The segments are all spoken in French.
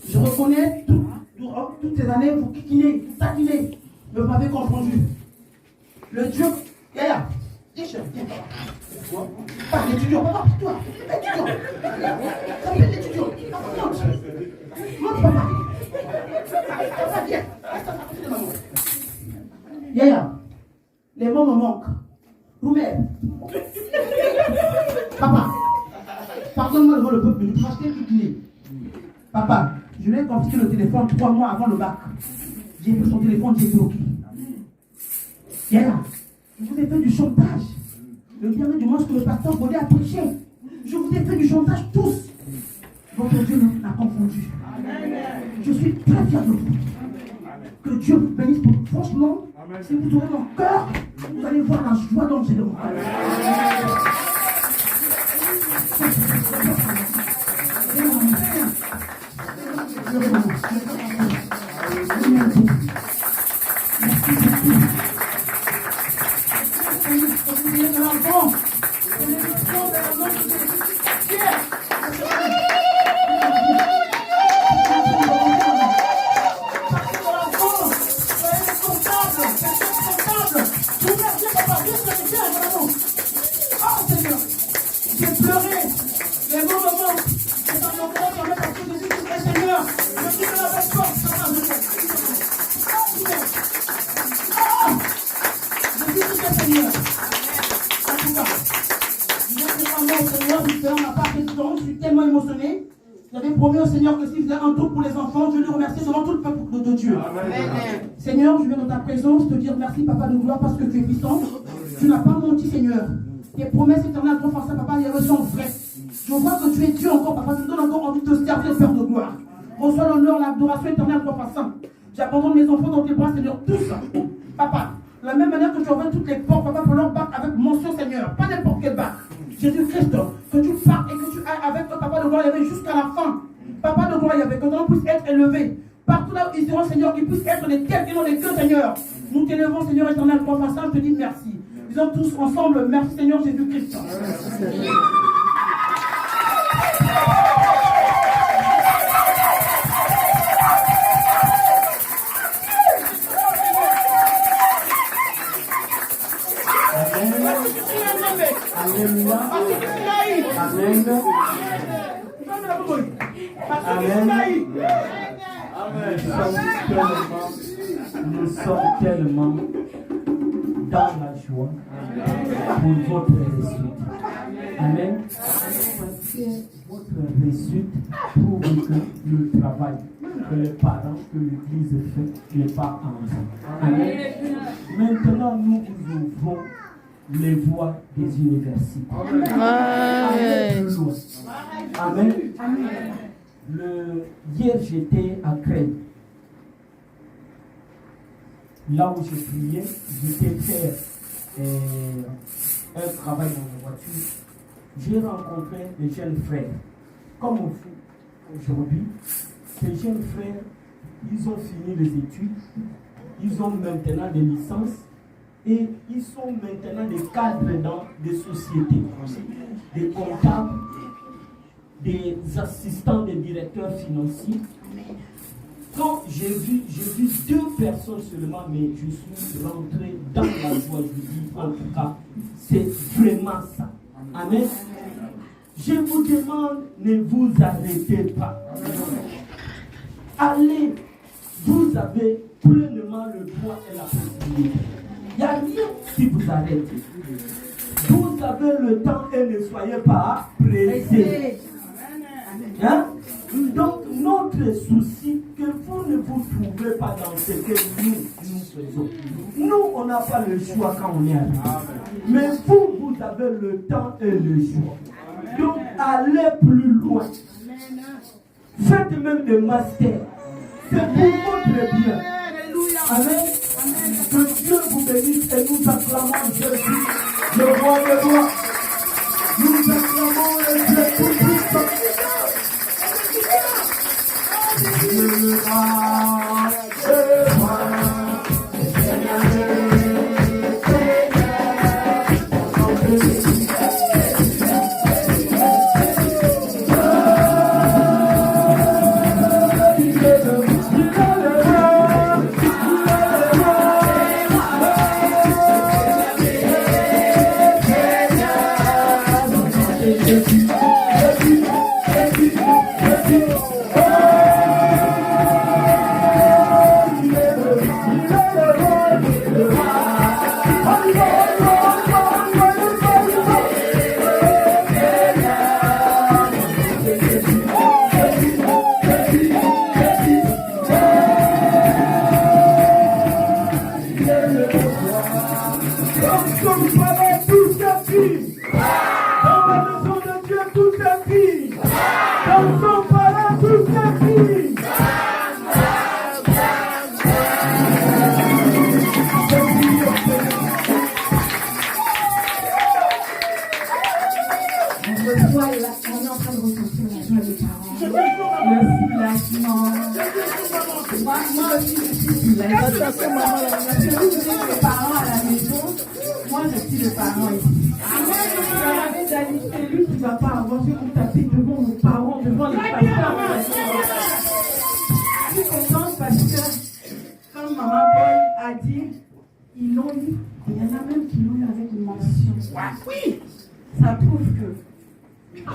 Je reconnais toutes ces années, vous kikinez, vous taquinez, mais vous m'avez confondu. Le Dieu, Yaya, viens, papa. Pas l'étudiant, papa, toi, l'étudiant. Appelle l'étudiant. Monte, papa. Papa, viens. Reste à côté de maman. Yaya, les mots me manquent. Roumère. Papa, pardonne-moi devant le peuple, je vais acheter tout kiné. Papa, je lui ai confisqué le téléphone 3 mois avant le bac. J'ai pris son téléphone, j'ai bloqué. Yaya, je vous ai fait du chantage. Le dernier dimanche que le pasteur Baudet a prêché, je vous ai fait du chantage tous. Votre Dieu m'a confondu. Je suis très fier de vous. Que Dieu vous bénisse. Franchement, si vous ouvrez mon cœur, vous allez voir la joie dont j'ai de mon cœur. Seigneur, que s'il faisait un tour pour les enfants, je lui remercie devant tout le peuple de Dieu. Amen. Seigneur, je viens dans ta présence te dire merci, Papa de gloire, parce que tu es puissant. Tu n'as pas menti, Seigneur. Tes promesses éternelles, ton force, Papa, elles sont vraies. Je vois que tu es Dieu encore, Papa. Tu me donnes encore envie de te servir, Père de gloire. Reçois l'honneur, l'adoration éternelle, Papa Saint. J'abandonne mes enfants dans tes bras, Seigneur, tous. Papa, de la même manière que tu ouvres toutes les portes, Papa, pour leur bac avec mention, Seigneur. Pas n'importe quel bac. Jésus-Christ, que tu parles et que tu ailles avec toi, Papa de gloire, jusqu'à la fin. Papa de gloire, que ton nom puisse être élevé. Partout là où ils seront, Seigneur, qu'ils puissent être des tels et non des que, Seigneur. Nous t'élevons, Seigneur éternel, pour ça, je te dis merci. Disons tous ensemble, merci, Seigneur Jésus-Christ. Alléluia. Amen. Amen. Nous sommes tellement dans la joie pour votre réussite. Amen. Parce que votre réussite prouve que le travail que les parents, que l'Église fait n'est pas en vain. Amen. Maintenant, nous vous ouvrons les voies des universités. Amen. Amen. Hier, j'étais à Crène. Là où je priais, j'étais faire un travail dans la voiture. J'ai rencontré des jeunes frères. Comme on fait aujourd'hui, ces jeunes frères, ils ont fini les études, ils ont maintenant des licences et ils sont maintenant des cadres dans des sociétés, des comptables, des assistants des directeurs financiers. Quand j'ai vu 2 personnes seulement, mais je suis rentré dans la joie. Je dis en tout cas, c'est vraiment ça. Amen. Je vous demande, ne vous arrêtez pas. Allez, vous avez pleinement le droit et la possibilité. Il n'y a rien qui vous arrête. Vous avez le temps et ne soyez pas pressés. Hein? Donc, notre souci, que vous ne vous trouvez pas dans ce que nous faisons. Nous, on n'a pas le choix quand on est arrivé. Mais vous avez le temps et le choix. Donc, allez plus loin. Faites même des masters. C'est pour votre bien. Amen. Que Dieu vous bénisse et nous acclamons Jésus, le roi des rois. Nous acclamons le Dieu tout-puissant. Le roi des rois.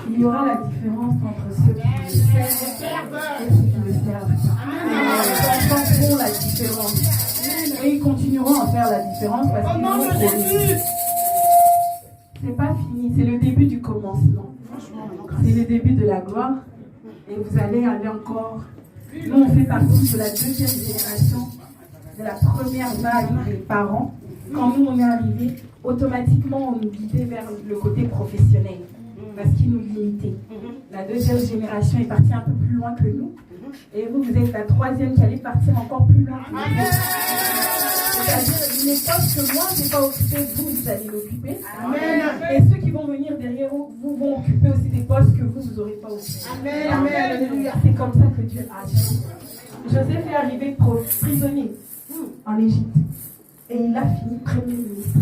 Il y aura la différence entre ceux qui le servent et ceux qui ne le servent pas. Les enfants font la différence. Et ils continueront à faire la différence parce qu'ils vont progresser. C'est pas fini, c'est le début du commencement. C'est le début de la gloire. Et vous allez aller encore. Nous, on fait partie de la deuxième génération, de la première vague des parents. Quand nous, on est arrivés, automatiquement, on nous guidait vers le côté professionnel. Parce qu'ils nous limitaient. La deuxième génération est partie un peu plus loin que nous. Et vous, vous êtes la troisième qui allait partir encore plus loin que nous. C'est-à-dire une époque que moi, je n'ai pas occupée, vous allez l'occuper. Et ceux qui vont venir derrière vous vont occuper aussi des postes que vous n'aurez pas occupés. Amen. C'est comme ça que Dieu agit. Joseph est arrivé prisonnier en Égypte. Et il a fini premier ministre.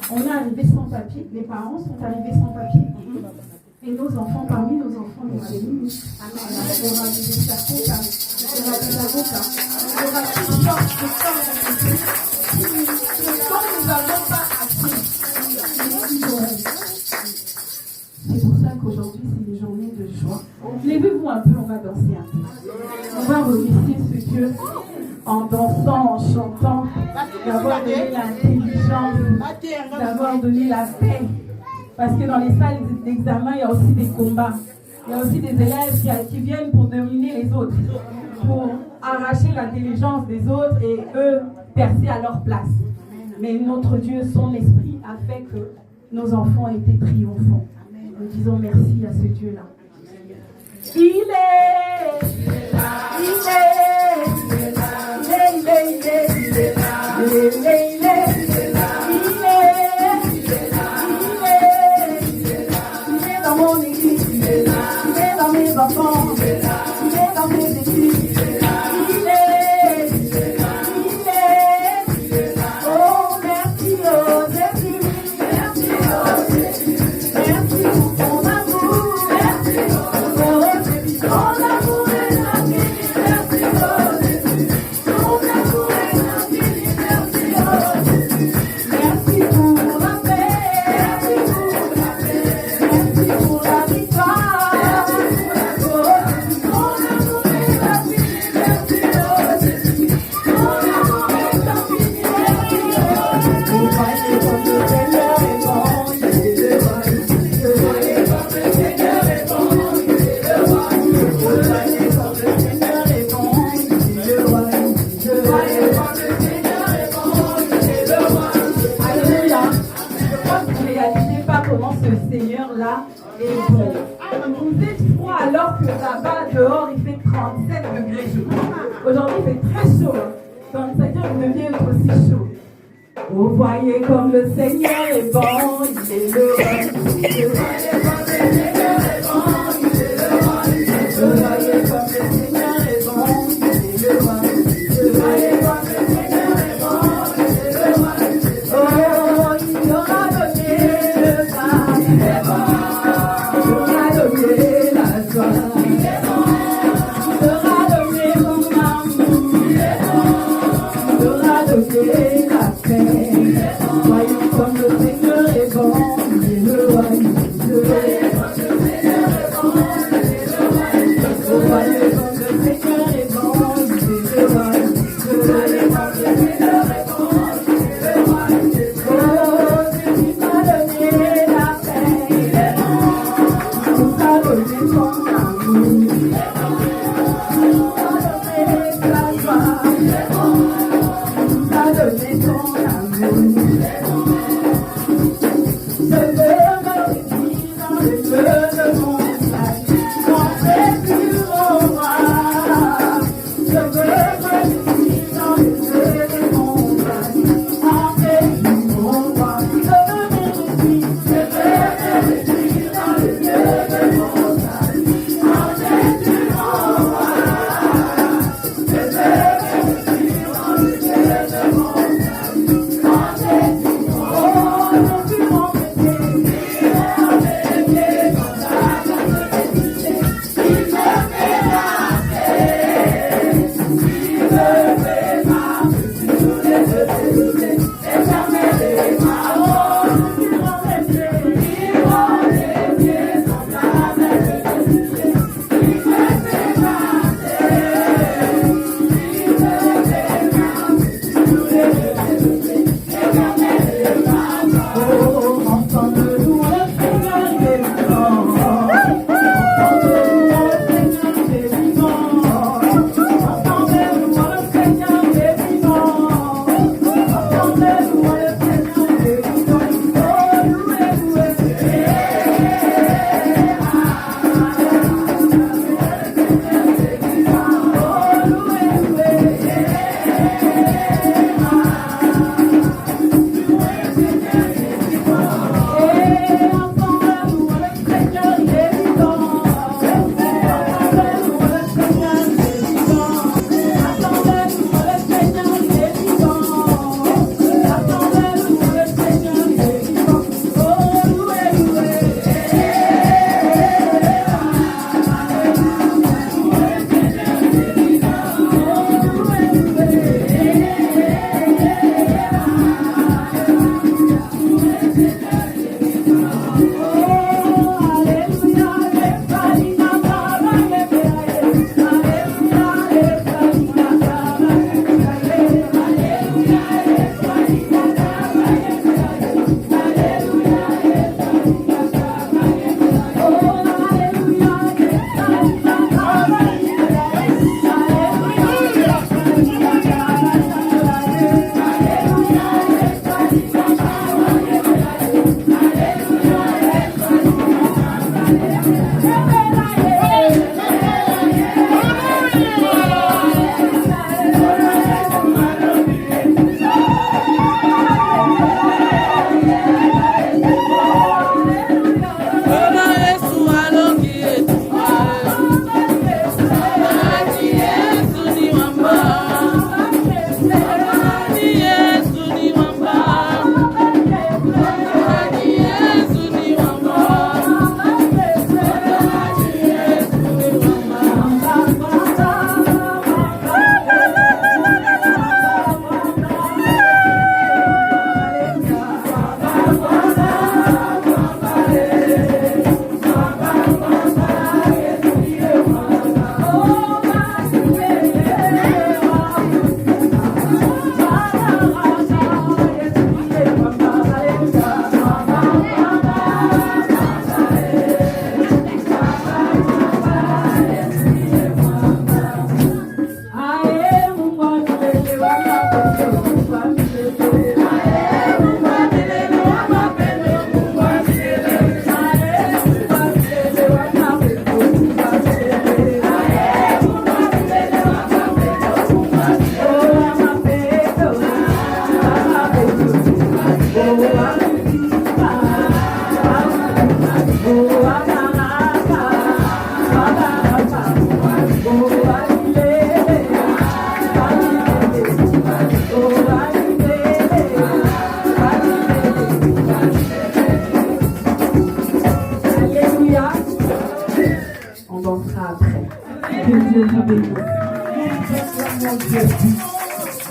On est arrivé sans papier. Les parents sont arrivés sans papier. Et nos enfants, parmi nos enfants, il y aura des ministres. Il y aura des experts comptables. Il y aura des avocats. Il y aura toutes sortes de choses. Quand nous n'avons pas appris, ils auront. C'est pour ça qu'aujourd'hui, c'est des journées de joie. Levez-vous un peu, on va danser un peu. On va remercier ce Dieu en dansant, en chantant, d'avoir donné l'intelligence, d'avoir donné la paix. Parce que dans les salles d'examen, il y a aussi des combats. Il y a aussi des élèves qui viennent pour dominer les autres, pour arracher l'intelligence des autres et eux percer à leur place. Mais notre Dieu, son esprit, a fait que nos enfants étaient triomphants. Nous disons merci à ce Dieu-là. Il est là. Dans mon église, il est dans mes enfants, il est dans mes études, il est oh merci, oh Jésus, merci pour ton amour, merci pour ton amour est infini, merci oh Jésus, ton amour est infini, merci oh Jésus, merci pour la paix, merci pour la victoire, oh Jésus, ton amour est infini, merci oh Jésus, ton amour est infini, merci oh Jésus. Vous voyez comme le Seigneur est bon, il est le roi. Vous voyez comme le Seigneur est bon, il est le roi. Vous voyez comme le Seigneur est bon, il est le roi. Vous voyez comme le Seigneur est bon, il est le roi. Alléluia. Je crois que vous ne réalisez pas comment ce Seigneur-là est bon. Vous êtes froid alors que là-bas, dehors, il fait 37 degrés. Aujourd'hui, il fait très chaud. Donc, ça veut dire que vous deviez être aussi chaud. Vous voyez comme le Seigneur est bon, il est le roi. Vous voyez comme le Seigneur est bon, il est le roi. Vous voyez comme le Seigneur est bon, il est le roi. Vous voyez comme le Seigneur est bon, il est le roi. Oh, il aura donné le pain, il est bon. Il aura donné la joie, il est bon. Il aura donné son amour, il est bon. Il aura donné la paix. Voyons comme le Seigneur est bon, il est le roi, il est le roi.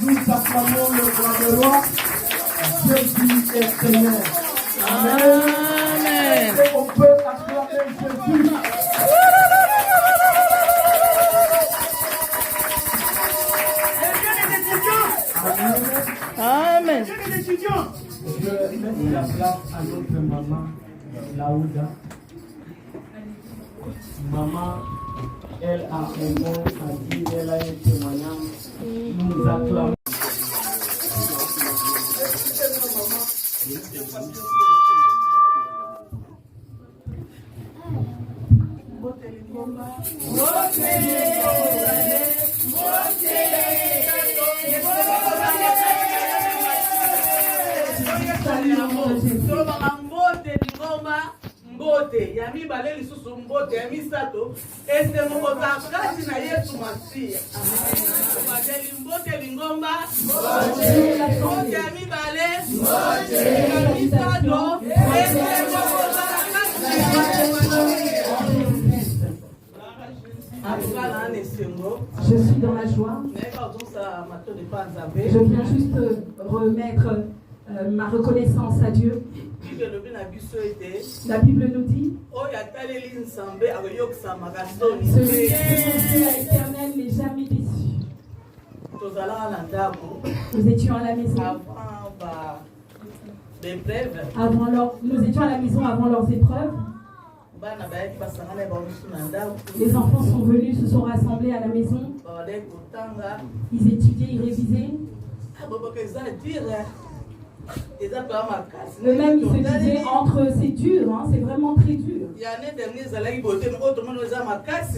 Nous acclamons le roi de roi. Jésus est Seigneur. Amen. Et on peut acclamer Jésus. Amen. Je laisse la place à notre maman, Laouda. Maman, elle a un mot à dire, elle a un témoignage. Nous acclamons. mbote ya mibale lisusu mbote ya misato ese mokoza kati na Yesu Masia. Badeli mbote lingomba mbote ya mibale mbote ya misato ese mokoza kati na Yesu Masia. Je suis dans la joie. Je viens juste remettre ma reconnaissance à Dieu. La Bible nous dit celui qui confie à l'Éternel n'est jamais déçu. Nous étions à la maison. Nous étions à la maison avant leurs épreuves. Les enfants sont venus, se sont rassemblés à la maison. Ils étudiaient, ils révisaient. Eux-mêmes, ils se disaient entre eux, c'est dur, hein, c'est vraiment très dur.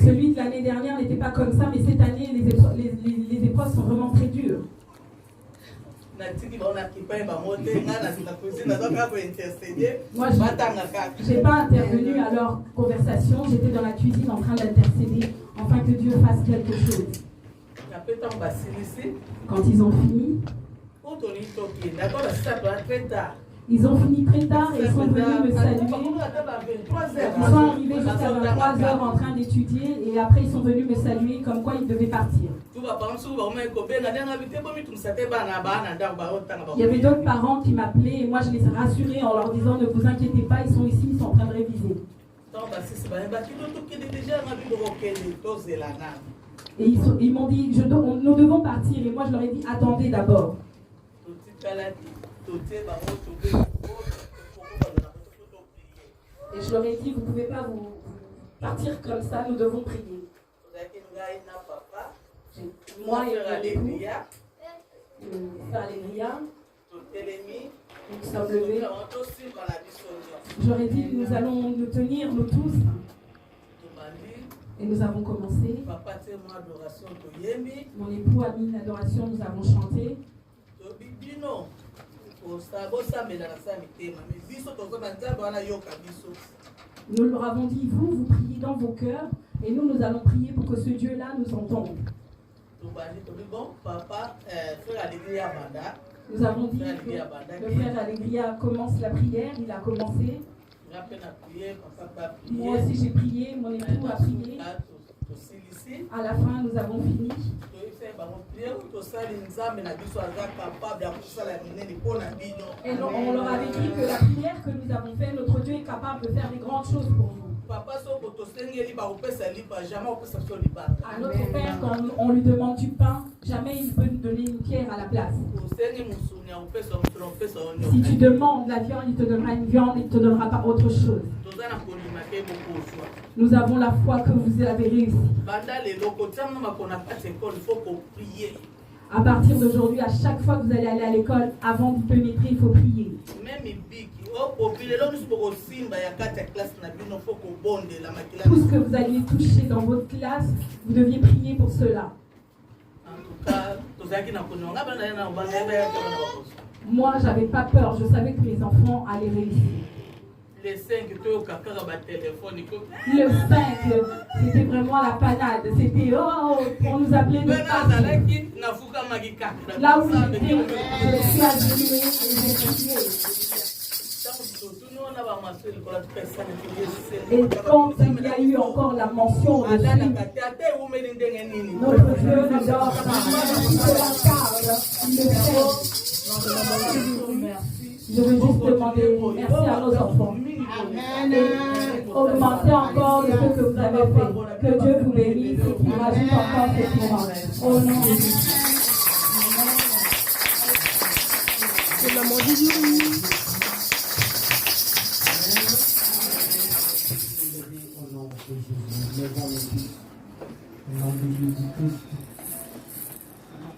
Celui de l'année dernière n'était pas comme ça, mais cette année, les épreuves sont vraiment très dures. Moi, je n'ai pas intervenu à leur conversation, j'étais dans la cuisine en train d'intercéder, afin que Dieu fasse quelque chose. Quand ils ont fini, ils ont fini très tard et ils sont venus me saluer. Ils sont arrivés jusqu'à 23h en train d'étudier et après ils sont venus me saluer comme quoi ils devaient partir. Il y avait d'autres parents qui m'appelaient et moi je les rassurais en leur disant ne vous inquiétez pas, ils sont ici, ils sont en train de réviser. Et ils m'ont dit nous devons partir et moi je leur ai dit attendez d'abord. Et je leur ai dit, vous ne pouvez pas vous partir comme ça, nous devons prier. Moi et mon époux, frère Alléluia, nous sommes levés. Je leur ai dit, nous allons nous tenir, nous tous. Et nous avons commencé. Mon époux a mis une adoration, nous avons chanté. Nous leur avons dit, vous priez dans vos cœurs et nous allons prier pour que ce Dieu-là nous entende. Nous avons dit que le frère Allegria commence la prière, il a commencé. Moi aussi j'ai prié, mon époux a prié. À la fin, nous avons fini. Et on leur avait dit que la prière que nous avons faite, notre Dieu est capable de faire des grandes choses pour nous. À notre Père, quand on lui demande du pain, jamais il peut nous donner une pierre à la place. Si tu demandes la viande, il te donnera une viande, il ne te donnera pas autre chose. Nous avons la foi que vous avez réussi. À partir d'aujourd'hui, à chaque fois que vous allez aller à l'école, avant de pénétrer, il faut prier. Tout ce que vous alliez toucher dans votre classe, vous deviez prier pour cela. Moi, j'avais pas peur. Je savais que les enfants allaient réussir. Le 5, c'était vraiment la panade. C'était on nous appelait de partout. Là où j'étais, je suis admirée et j'ai prié. Et quand il y a eu encore la mention de notre Dieu ne dort pas. Je veux juste demander merci à nos enfants. Et augmentez encore de ce que vous avez fait. Que Dieu vous bénisse et qu'il rajoute encore cette promesse. Au nom de Jésus. C'est l'amour de Dieu. Au nom de Jésus-Christ,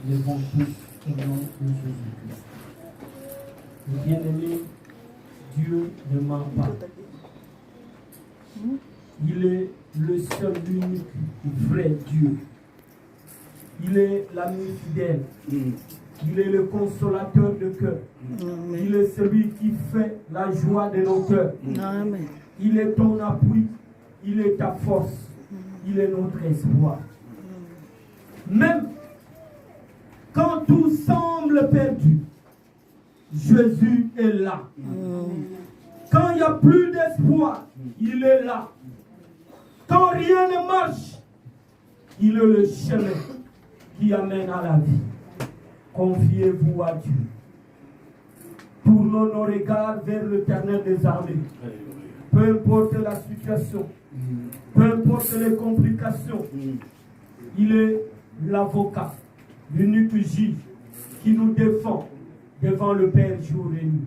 levons tous au nom de Jésus-Christ. Bien-aimé, Dieu ne ment pas. Il est le seul, l'unique, vrai Dieu. Il est l'ami fidèle. Il est le consolateur de cœur. Il est celui qui fait la joie de nos cœurs. Il est ton appui, il est ta force, il est notre espoir. Même quand tout semble perdu, Jésus est là. Quand il n'y a plus d'espoir, il est là. Quand rien ne marche, il est le chemin qui amène à la vie. Confiez-vous à Dieu. Tournons nos regards vers l'Éternel des armées. Peu importe la situation, peu importe les complications, il est l'avocat, l'unique juge qui nous défend devant le Père jour et nuit.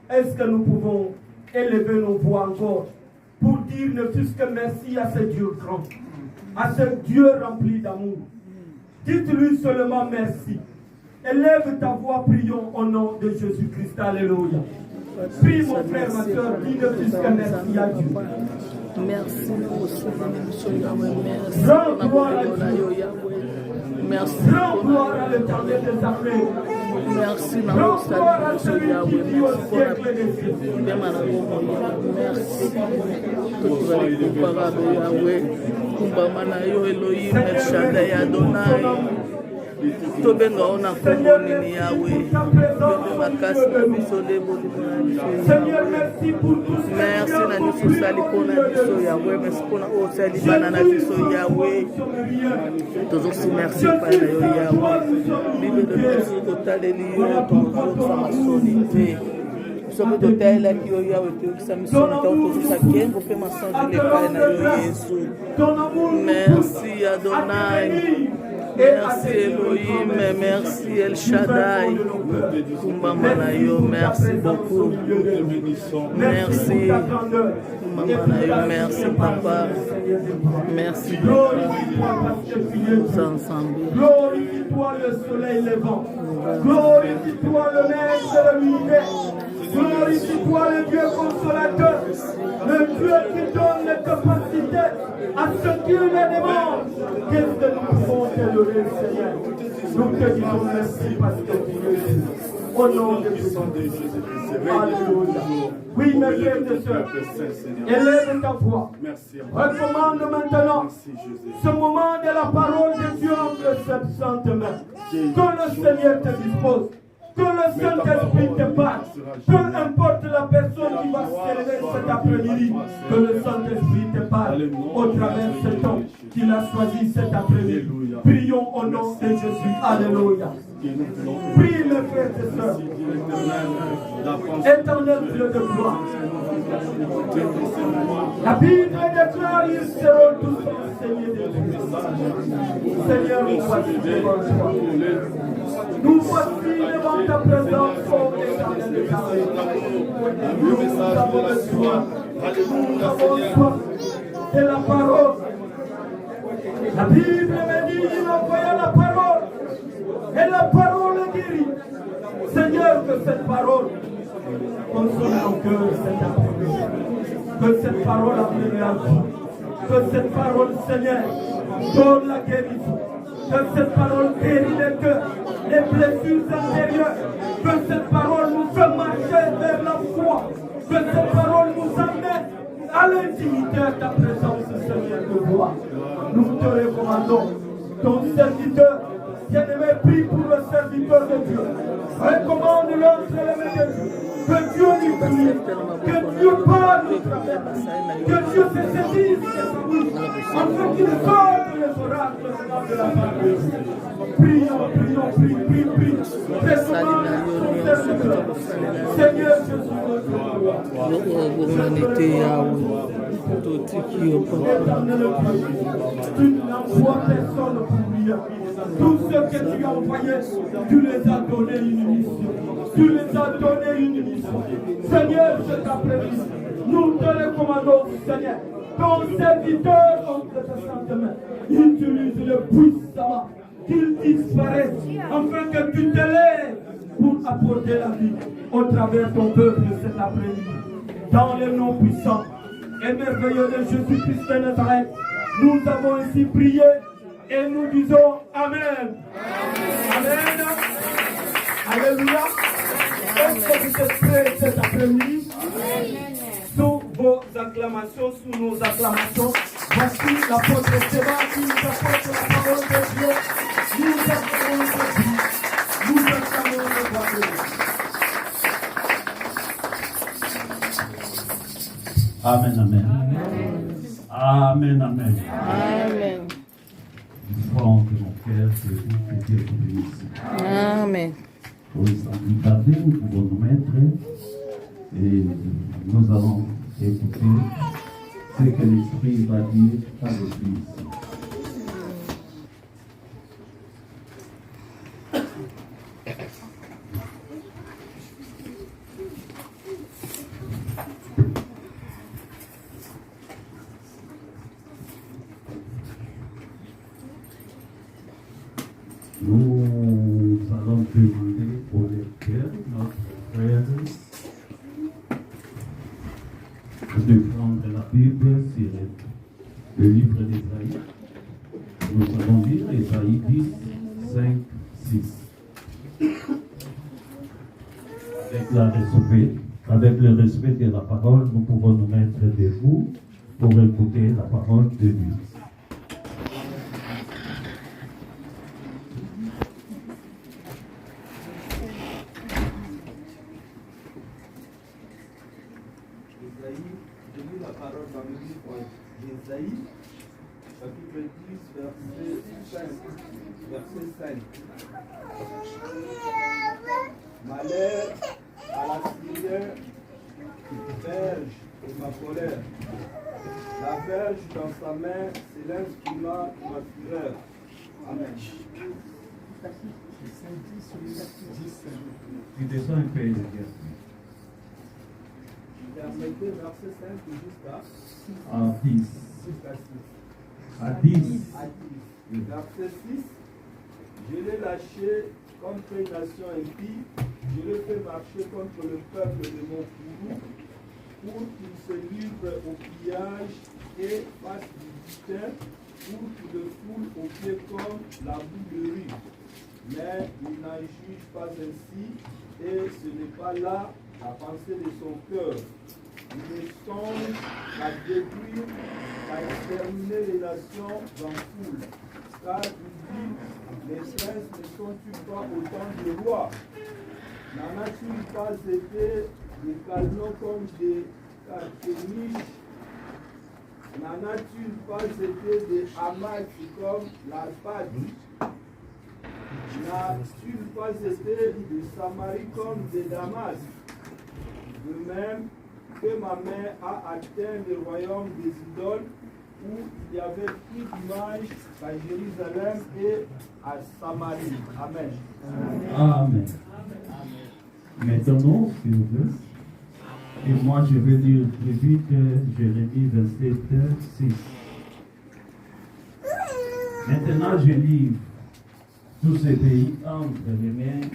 Est-ce que nous pouvons élever nos voix encore pour dire ne fût-ce que merci à ce Dieu grand, à ce Dieu rempli d'amour? Dites-lui seulement merci. Élève ta voix, prions au nom de Jésus-Christ. Alléluia. Prie mon frère, ma soeur, dis ne fût-ce que merci à Dieu. Merci pour ce merci. Rends gloire à Dieu. Merci. Rends gloire à l'Éternel des armées. Merci. Rends gloire à celui qui vit au siècle des siècles. Merci. Kumbamana yo Elohim El Shaddai Adonai. Tobenga ona kumboni Yahweh. Seigneur, merci pour tout ce que merci na niso sali pona niso Yahweh, merci pona o sali bana na niso Yahweh. Toujours merci pa na yo Yahweh. Bible de merci total lieu toujours sa masonité. Sommes de tel qui yo Yahweh que sa mission est toujours sa quête pour faire ma sang de l'épaille na yo Jésus. Merci Adonai. Merci Elohim, merci El Shaddai. Kumbamanayo, merci beaucoup. Merci Kumbamanayo, merci Papa. Merci Papa. Ensemble. Glorifie-toi le soleil levant. Glorifie-toi le maître de l'univers. Glorifie-toi le Dieu consolateur. Le Dieu qui donne les capacités à ceux qui le demandent. Qu'est-ce que nous pouvons t'élever, Seigneur? Nous te disons merci parce que tu es Jésus. Au nom de Jésus. Alléluia. Oui, mes frères et sœurs, élève ta voix. Recommande maintenant ce moment de la parole de Dieu entre cette sainte main. Que le Seigneur te dispose. Que le Saint-Esprit te parle. Peu importe la personne qui va s'élever cet après-midi, que le Saint-Esprit te parle au travers de cet homme qu'il a choisi cet après-midi. Prions au nom de Jésus. Alléluia. Prie mes frères et sœurs. Éternel Dieu de gloire. La Bible déclare ils seront tous enseignés de Dieu. Seigneur, nous voici devant toi. Nous voici devant ta présence, ô Éternel de carré. Nous avons besoin. Nous avons soif de la parole. La Bible me dit il envoya la parole. Et la parole guérit. Seigneur, que cette parole console nos cœurs cet après-midi. Que cette parole amène la vie. Que cette parole, Seigneur, donne la guérison. Que cette parole guérit les cœurs, les blessures intérieures. Que cette parole nous fait marcher vers la foi. Que cette parole nous amène à l'intimité de ta présence, Seigneur de gloire. Nous te recommandons, ton serviteur. Bien-aimé, prie pour le serviteur de Dieu. Recommande-le entre les mains de Dieu. Que Dieu lui prie. Que Dieu parle au travers. Que Dieu se saisisse de sa bouche. Afin qu'il sorte les oracles de la parole. Prions, prie. Recommande ton serviteur. Seigneur Jésus. Tu n'envoies personne pour prier. Tous ceux que tu as envoyés, tu les as donné une mission. Tu les as donné une mission. Seigneur, cet après-midi, nous te recommandons, Seigneur, ton serviteur entre tes saintes mains. Utilise-le puissamment, qu'il disparaisse, afin que tu te lèves pour apporter la vie au travers de ton peuple cet après-midi. Dans le nom puissant et merveilleux de Jésus-Christ de Nazareth, nous avons ainsi prié. Et nous disons Amen. Amen. Alléluia. Est-ce que vous êtes prêts cet après-midi? Sous vos acclamations sous nos acclamations. Voici l'apôtre Stéphane qui nous apporte la parole de Dieu. Nous acclamons le Dieu. Nous acclamons le Dieu. Amen, amen. Amen, amen. Amen. Nous croyons que mon cœur, que vous, que Dieu vous bénisse. Amen. Pour les tarder, nous pouvons nous mettre et nous allons écouter ce que l'Esprit va dire à l'Église. Nous allons demander pour les cœurs, notre frère, de prendre la Bible sur le livre d'Ésaïe. Nous allons lire Ésaïe 10, 5, 6. Avec le respect de la parole, nous pouvons nous mettre debout pour écouter la parole de Dieu. J'ai lu la parole dans le livre d'Ésaïe, chapitre 10, verset 5. Malheur à la Syrie, verge de ma colère. La verge dans sa main, c'est l'instrument de ma fureur. Amen. Tu descends un peu, Permettez verset 5 jusqu'à 10. À 10. Verset 6. Je l'ai lâché contre une nation impie, je l'ai fait marcher contre le peuple de mon courroux, pour qu'il se livre au pillage et fasse du butin, pour qu'il le foule aux pieds comme la boue de rue. Mais il n'en juge pas ainsi, et ce n'est pas là la pensée de son cœur. Il ne songe qu'à détruire, à exterminer les nations en foule. Car il dit, les princes ne sont-ils pas autant de rois? N'en a-t-il pas été des canons comme des carténiches? N'en a-t-il pas été des hamacs comme l'Arpad? N'a-t-il pas été des Samarie comme des Damas? De même que ma main a atteint le royaume des idoles, où il y avait plus d'images qu'à Jérusalem et à Samarie. Amen. Amen. Maintenant, s'il vous plaît, et moi je vais lire plus vite Jérémie 27, 6. Maintenant, je livre tous ces pays entre les mains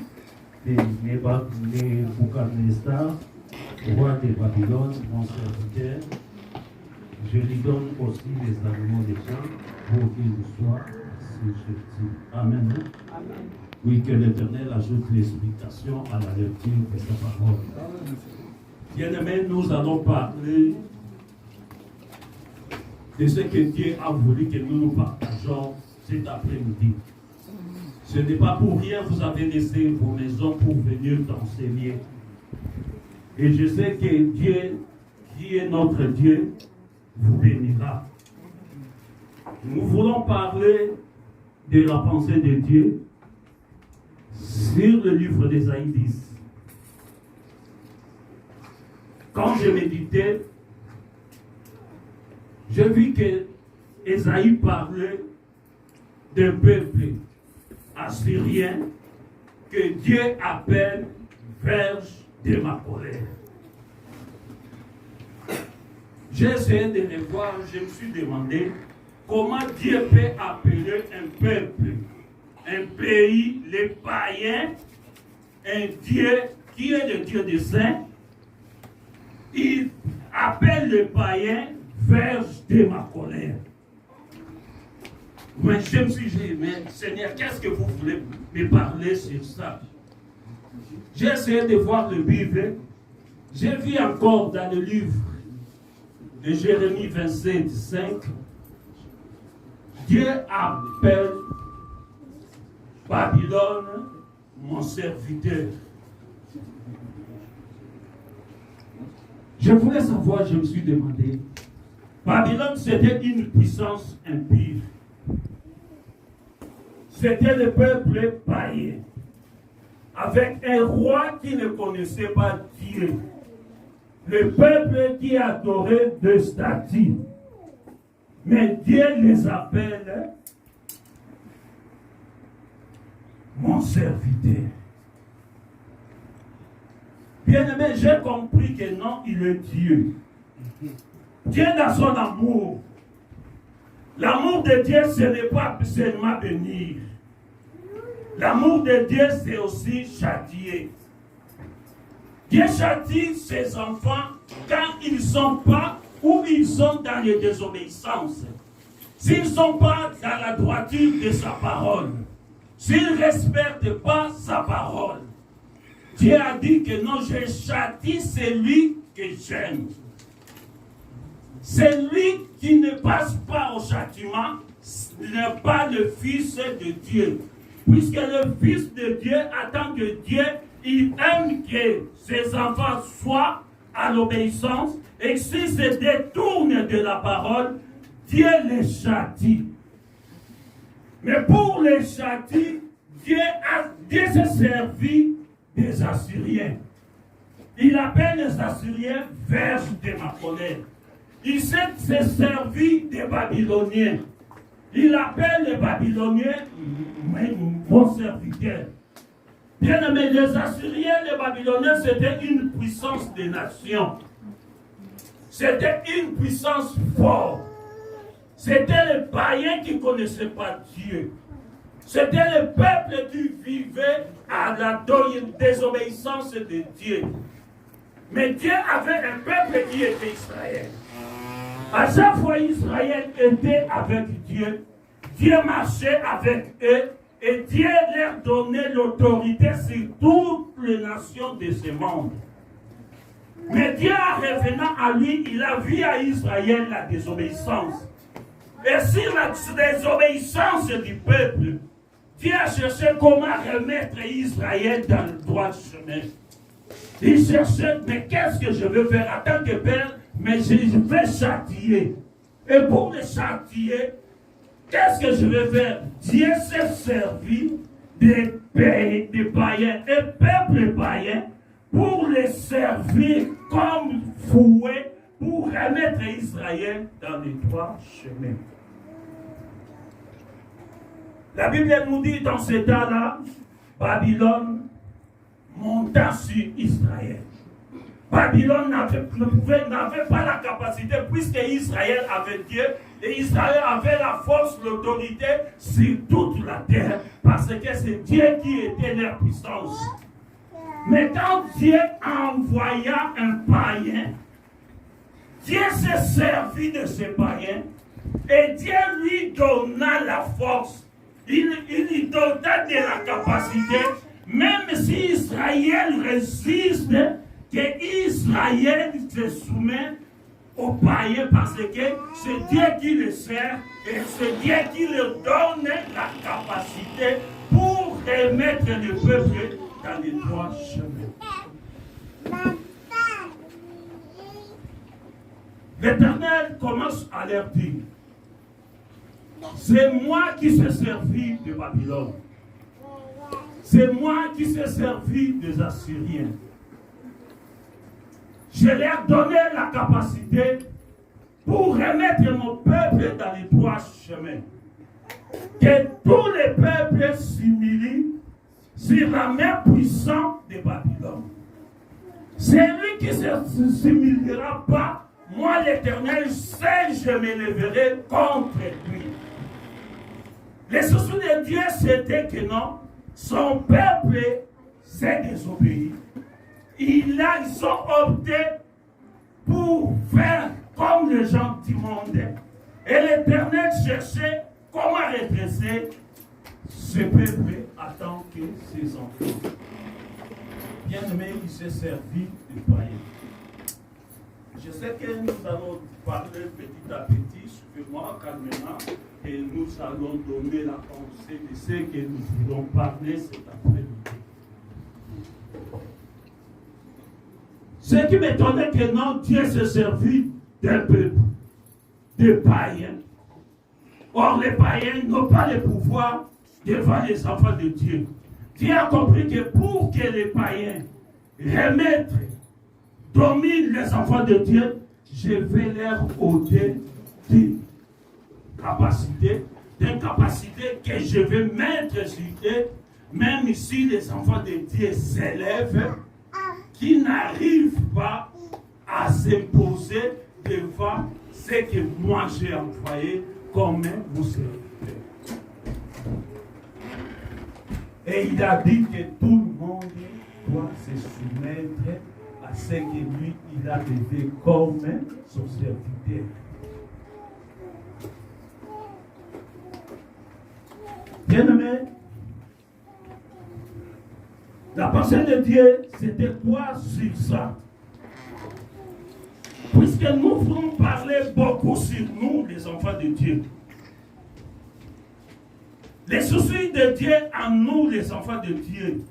des Nebuchadnezzar, roi de Babylone, mon serviteur. Je lui donne aussi les animaux des champs pour qu'ils soient susceptibles. Amen. Amen. Oui, que l'Éternel ajoute l'explication à la lecture de sa parole. Bien-aimés, nous allons parler de ce que Dieu a voulu que nous partageons cet après-midi. Ce n'est pas pour rien que vous avez laissé vos maisons pour venir t'enseigner. Et je sais que Dieu, qui est notre Dieu, vous bénira. Nous voulons parler de la pensée de Dieu sur le livre d'Ésaïe 10. Quand je méditais, j'ai vu que Ésaïe parlait d'un peuple assyrien que Dieu appelle verge de ma colère. J'ai essayé de le voir, je me suis demandé comment Dieu peut appeler un peuple, un pays, les païens, un Dieu qui est le Dieu des saints. Il appelle les païens verge de ma colère. Mais je me suis dit, mais Seigneur, qu'est-ce que vous voulez me parler sur ça? J'ai essayé de voir le Bible. J'ai vu encore dans le livre de Jérémie 27, 5, Dieu appelle Babylone mon serviteur. Je voulais savoir, je me suis demandé, Babylone c'était une puissance impie. C'était le peuple païen, avec un roi qui ne connaissait pas Dieu. Le peuple qui adorait deux statues. Mais Dieu les appelle mon serviteur. Bien-aimé, j'ai compris que non, il est Dieu. Dieu dans son amour. L'amour de Dieu, ce n'est pas seulement bénir. L'amour de Dieu, c'est aussi châtier. Dieu châtie ses enfants quand ils ne sont pas ou ils sont dans les désobéissances. S'ils ne sont pas dans la droiture de sa parole. S'ils ne respectent pas sa parole. Dieu a dit que non, je châtie celui que j'aime. Celui qui ne passe pas au châtiment n'est pas le Fils de Dieu. Puisque le Fils de Dieu attend que Dieu il aime que ses enfants soient à l'obéissance et s'ils se détournent de la parole, Dieu les châtie. Mais pour les châtier, Dieu s'est servi des Assyriens. Il appelle les Assyriens verges de ma colère. Il s'est servi des Babyloniens. Il appelle les Babyloniens mon serviteur. Bien aimé, les Assyriens, les Babyloniens, c'était une puissance des nations. C'était une puissance forte. C'était les païens qui ne connaissaient pas Dieu. C'était le peuple qui vivait à la désobéissance de Dieu. Mais Dieu avait un peuple qui était Israël. À chaque fois Israël était avec Dieu, Dieu marchait avec eux et Dieu leur donnait l'autorité sur toutes les nations de ce monde. Mais Dieu, en revenant à lui, il a vu à Israël la désobéissance. Et sur la désobéissance du peuple, Dieu a cherché comment remettre Israël dans le droit chemin. Il cherchait, mais qu'est-ce que je veux faire en tant que père? Mais je vais châtier. Et pour le châtier, qu'est-ce que je vais faire? Dieu s'est servi des païens et peuples païens pour les servir comme fouet pour remettre Israël dans les droits chemins. La Bible nous dit dans ce temps-là, Babylone monta sur Israël. Babylone n'avait pas la capacité, puisque Israël avait Dieu, et Israël avait la force, l'autorité sur toute la terre, parce que c'est Dieu qui était leur puissance. Mais quand Dieu envoya un païen, Dieu s'est servi de ce païen, et Dieu lui donna la force. Il lui donna de la capacité, même si Israël résiste, que Israël se soumet aux païens parce que c'est Dieu qui le sert et c'est Dieu qui leur donne la capacité pour remettre le peuple dans les droits chemins. L'Éternel commence à leur dire, c'est moi qui s'est servi de Babylone. C'est moi qui s'est servi des Assyriens. Je leur ai donné la capacité pour remettre mon peuple dans les droits chemins. Que tous les peuples s'humilient sur la main puissante de Babylone. Celui qui ne s'humiliera pas, moi l'Éternel, seul je me lèverai contre lui. Les soucis de Dieu, c'était que non, son peuple s'est désobéi. Ils ont opté pour faire comme les gens du monde. Et l'Éternel cherchait comment redresser ce peuple en tant que ses enfants. Bien aimé, il s'est servi de païens. Je sais que nous allons parler petit à petit, suivez-moi calmement, et nous allons donner la pensée de ce que nous voulons parler cet après-midi. Ce qui m'étonnait que non, Dieu se servit d'un peuple, de païens. Or, les païens n'ont pas le pouvoir devant les enfants de Dieu. Dieu a compris que pour que les païens remettent, dominent les enfants de Dieu, je vais leur ôter d'une capacité que je vais mettre sur eux, même si les enfants de Dieu s'élèvent, qui n'arrivent pas à s'imposer devant ce que moi j'ai envoyé comme vous serviteur. Et il a dit que tout le monde doit se soumettre à ce que lui, il a levé comme son serviteur. Bien-aimé, la pensée de Dieu, c'était quoi sur ça? Puisque nous voulons parler beaucoup sur nous, les enfants de Dieu. Les soucis de Dieu en nous, les enfants de Dieu,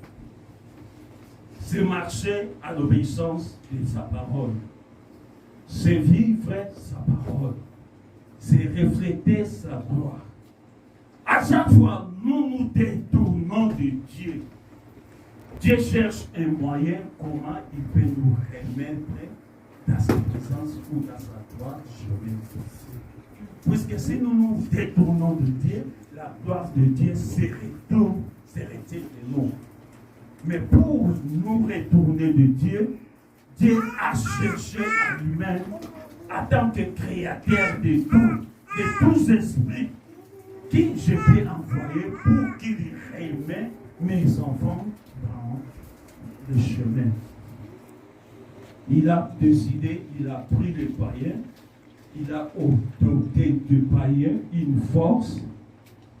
c'est marcher à l'obéissance de sa parole. C'est vivre sa parole. C'est refléter sa gloire. À chaque fois, nous nous détournons de Dieu. Dieu cherche un moyen comment il peut nous remettre dans sa présence ou dans sa gloire. Puisque si nous nous détournons de Dieu, la gloire de Dieu se retire de nous. Mais pour nous retourner de Dieu, Dieu a cherché à lui-même, en tant que créateur de tous esprits, qui je peux envoyer pour qu'il remette mes enfants dans le chemin. Il a décidé, il a pris les païens, il a doté de païens une force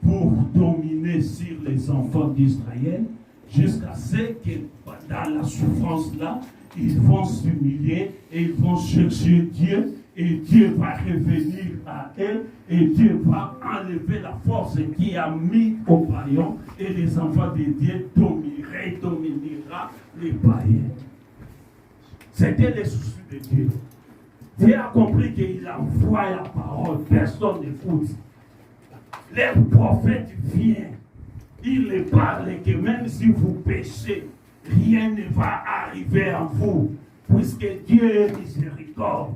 pour dominer sur les enfants d'Israël, jusqu'à ce que dans la souffrance-là, ils vont s'humilier et ils vont chercher Dieu, et Dieu va revenir à eux, et Dieu va enlever la force qui a mis aux païens, et les enfants de Dieu dominera les païens. C'était les soucis de Dieu. Dieu a compris qu'il envoie la parole, personne n'écoute. Les prophètes viennent, ils les parlent que même si vous péchez, rien ne va arriver à vous, puisque Dieu est miséricorde.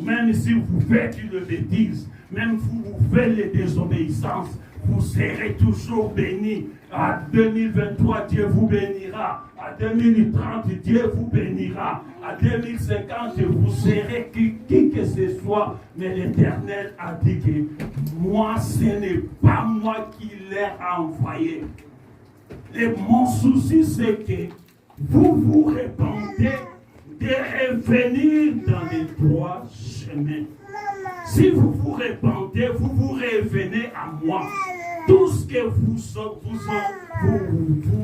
Même si vous faites une bêtise, même si vous faites les désobéissances, vous serez toujours bénis. À 2023, Dieu vous bénira. À 2030, Dieu vous bénira. À 2050, vous serez qui que ce soit. Mais l'Éternel a dit que moi, ce n'est pas moi qui l'ai envoyé. Et mon souci, c'est que vous vous répandez de revenir dans les droits chemins. Si vous vous répandez, vous revenez à moi. Tout ce que vous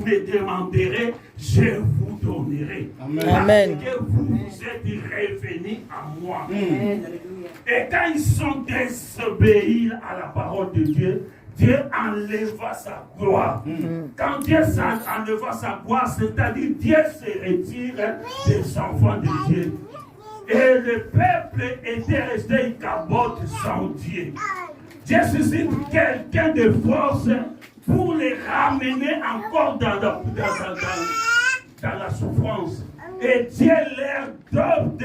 me demanderez, je vous donnerai. Amen. Parce que vous êtes revenus à moi. Et quand ils sont désobéis à la parole de Dieu, Dieu enleva sa gloire. Quand Dieu enleva sa gloire, c'est-à-dire Dieu se retire des enfants de Dieu. Et le peuple était resté une cabote sans Dieu. Dieu suscite quelqu'un de force pour les ramener encore dans la souffrance. Et Dieu leur donne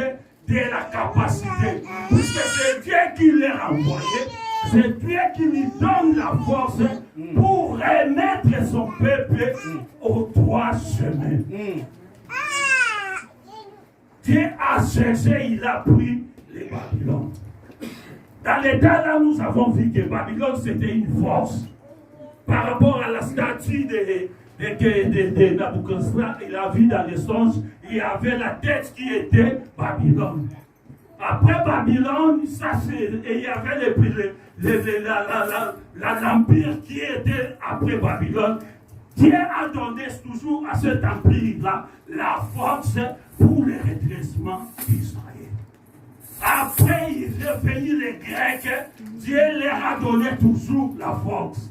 de la capacité. Puisque c'est Dieu qui leur a envoyé. C'est Dieu qui lui donne la force pour remettre son peuple au droit chemin. Dieu a cherché, il a pris les Babylone. Dans l'état là, nous avons vu que Babylone c'était une force. Par rapport à la statue de Nabucodonosor, il a vu dans les songes, il y avait la tête qui était Babylone. Après Babylone, il y avait l'empire qui était après Babylone. Dieu a donné toujours à cet empire-là la force pour le redressement d'Israël. Après, il est venu les Grecs, Dieu leur a donné toujours la force.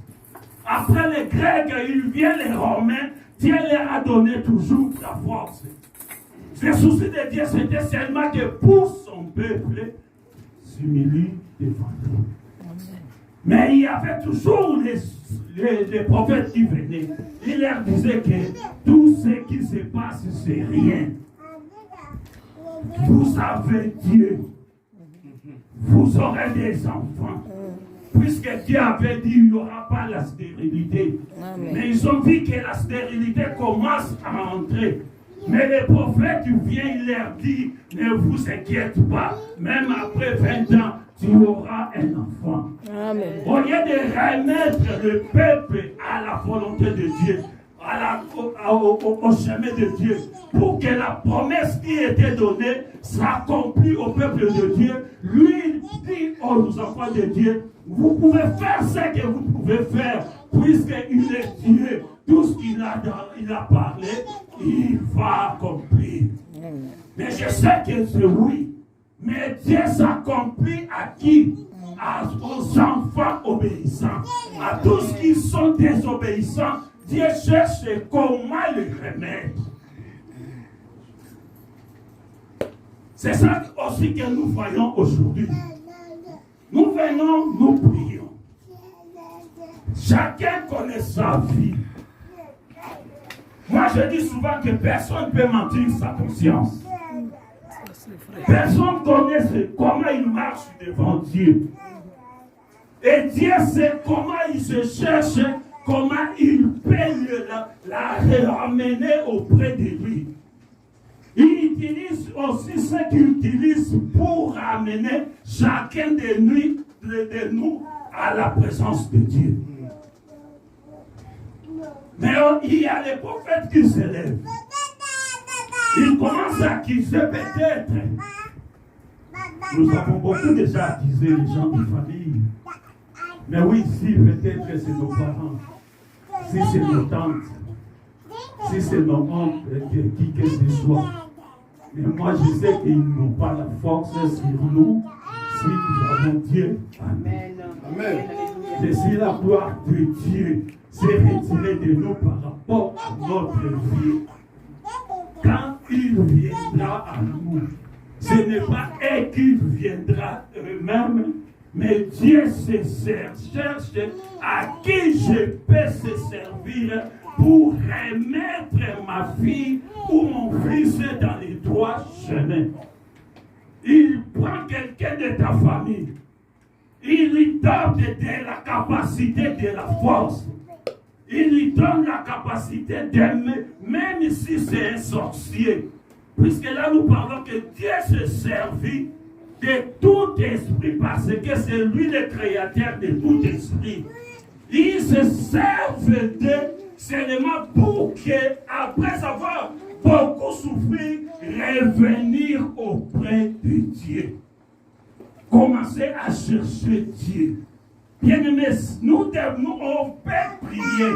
Après les Grecs, il vient les Romains, Dieu leur a donné toujours la force. Le souci de Dieu, c'était seulement que pour son peuple, s'humilie devant lui. Mais il y avait toujours les prophètes qui venaient. Il leur disait que tout ce qui se passe, c'est rien. Vous avez Dieu. Vous aurez des enfants. Puisque Dieu avait dit qu'il n'y aura pas la stérilité. Mais ils ont vu que la stérilité commence à entrer. Mais les prophètes viennent, il leur dit, ne vous inquiétez pas, même après 20 ans, tu auras un enfant. Amen. Au lieu de remettre le peuple à la volonté de Dieu, au chemin de Dieu, pour que la promesse qui était donnée s'accomplisse au peuple de Dieu, lui dit aux enfants de Dieu, vous pouvez faire ce que vous pouvez faire, puisqu'il est Dieu. Tout ce qu'il a parlé, il va accomplir. Mais je sais que c'est oui. Mais Dieu s'accomplit à qui? Aux enfants obéissants. À tous qui sont désobéissants, Dieu cherche comment les remettre. C'est ça aussi que nous voyons aujourd'hui. Nous venons, nous prions. Chacun connaît sa vie. Moi, je dis souvent que personne ne peut mentir sa conscience. Personne ne connaît comment il marche devant Dieu. Et Dieu sait comment il se cherche, comment il peut la ramener auprès de lui. Il utilise aussi ce qu'il utilise pour ramener chacun de nous à la présence de Dieu. Mais il y a les prophètes qui se lèvent. Ils commencent à accuser peut-être. Nous avons beaucoup déjà accusé les gens de famille. Mais oui, si peut-être c'est nos parents, si c'est nos tantes, si c'est nos oncles, qui que ce soit. Mais moi je sais qu'ils n'ont pas la force sur nous si nous avons Dieu. Amen. Amen. Et si la gloire de Dieu s'est retirée de nous par rapport à notre vie, quand il viendra à nous, ce n'est pas eux qui viendra eux-mêmes, mais Dieu se cherche à qui je peux se servir pour remettre ma fille ou mon fils dans les droits chemins. Il prend quelqu'un de ta famille, il lui donne de la capacité, de la force. Il lui donne la capacité d'aimer, même si c'est un sorcier. Puisque là nous parlons que Dieu se servit de tout esprit, parce que c'est lui le créateur de tout esprit. Il se servent de seulement pour que, après avoir beaucoup souffert, revenir auprès de Dieu. Commencer à chercher Dieu. Bien-aimés, nous on peut prier,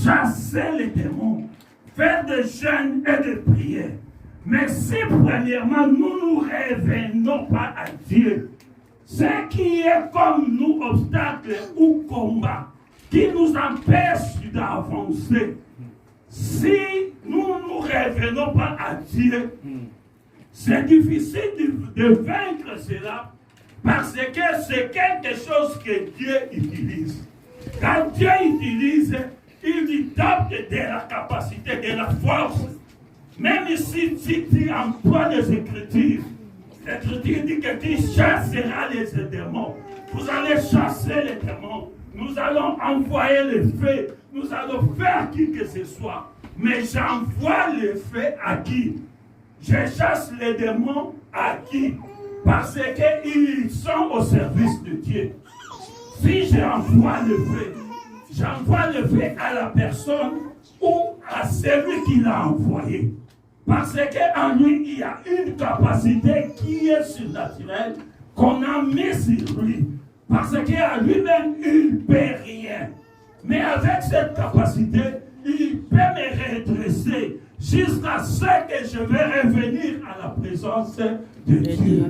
chasser les démons, faire des jeûnes et des prières. Mais si premièrement nous ne revenons pas à Dieu, ce qui est comme nous obstacle ou combat, qui nous empêche d'avancer, si nous ne revenons pas à Dieu, c'est difficile de vaincre cela. Parce que c'est quelque chose que Dieu utilise. Quand Dieu utilise, il lui donne de la capacité, de la force. Même si tu emploies les Écritures, l'Écriture dit que tu chasseras les démons. Vous allez chasser les démons. Nous allons envoyer les feux. Nous allons faire qui que ce soit. Mais j'envoie les feux à qui? Je chasse les démons à qui? Parce qu'ils sont au service de Dieu. Si j'envoie le feu à la personne ou à celui qui l'a envoyé. Parce qu'en lui, il y a une capacité qui est surnaturelle qu'on a mis sur lui. Parce qu'à lui-même, il ne peut rien. Mais avec cette capacité, il peut me redresser. jusqu'à ce que je vais revenir à la présence de Dieu.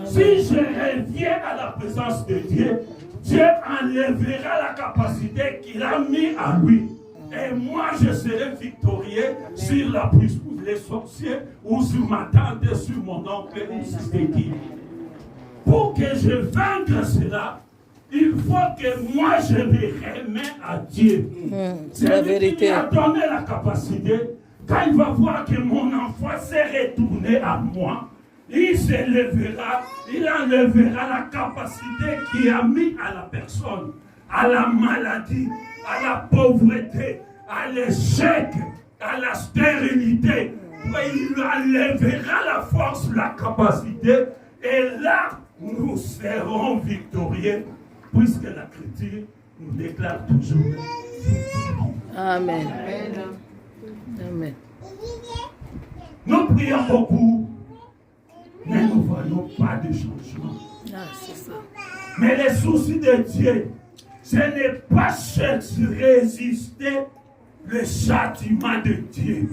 Si je reviens à la présence de Dieu, Dieu enlèvera la capacité qu'il a mis à lui. Et moi, je serai victorieux sur la puissance, les sorciers, ou sur ma tante, sur mon oncle, ou sur qui. Pour que je vainque cela, il faut que moi, je me remets à Dieu. C'est la vérité. Qui m'a donné la capacité. Quand il va voir que mon enfant s'est retourné à moi, il s'élèvera, il enlèvera la capacité qu'il a mis à la personne, à la maladie, à la pauvreté, à l'échec, à la stérilité. Il enlèvera la force, la capacité, et là, nous serons victorieux, puisque la Écriture nous déclare toujours. Amen. Amen. Nous prions beaucoup, mais nous ne voyons pas de changement. Ah, c'est ça. Mais les soucis de Dieu, ce n'est pas résister le châtiment de Dieu.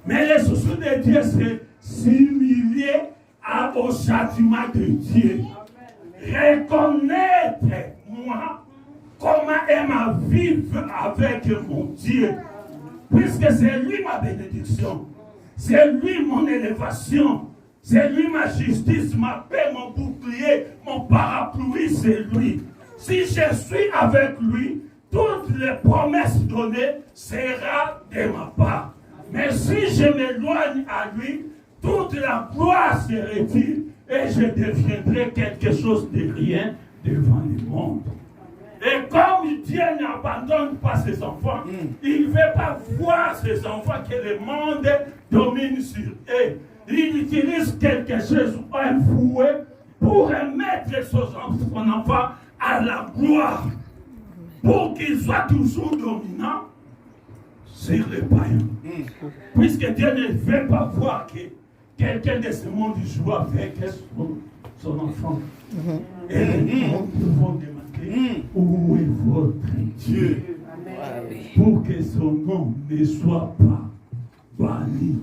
Mais les soucis de Dieu, c'est s'humilier au châtiment de Dieu. Reconnaître, moi, comment est ma vie avec mon Dieu. Puisque c'est lui ma bénédiction. C'est lui mon élévation. C'est lui ma justice, ma paix, mon bouclier, mon parapluie, c'est lui. Si je suis avec lui, toutes les promesses données seront de ma part. Mais si je m'éloigne à lui, toute la gloire se retire et je deviendrai quelque chose de rien devant le monde. Et comme Dieu n'abandonne pas ses enfants, il ne veut pas voir ses enfants que le monde domine sur eux. Il utilise quelque chose, un fouet, pour mettre son enfant à la gloire, pour qu'il soit toujours dominant sur les païens. Puisque Dieu ne veut pas voir que quelqu'un de ce monde joue avec son enfant. Et les gens vont demander où est votre Dieu, pour que son nom ne soit pas banni,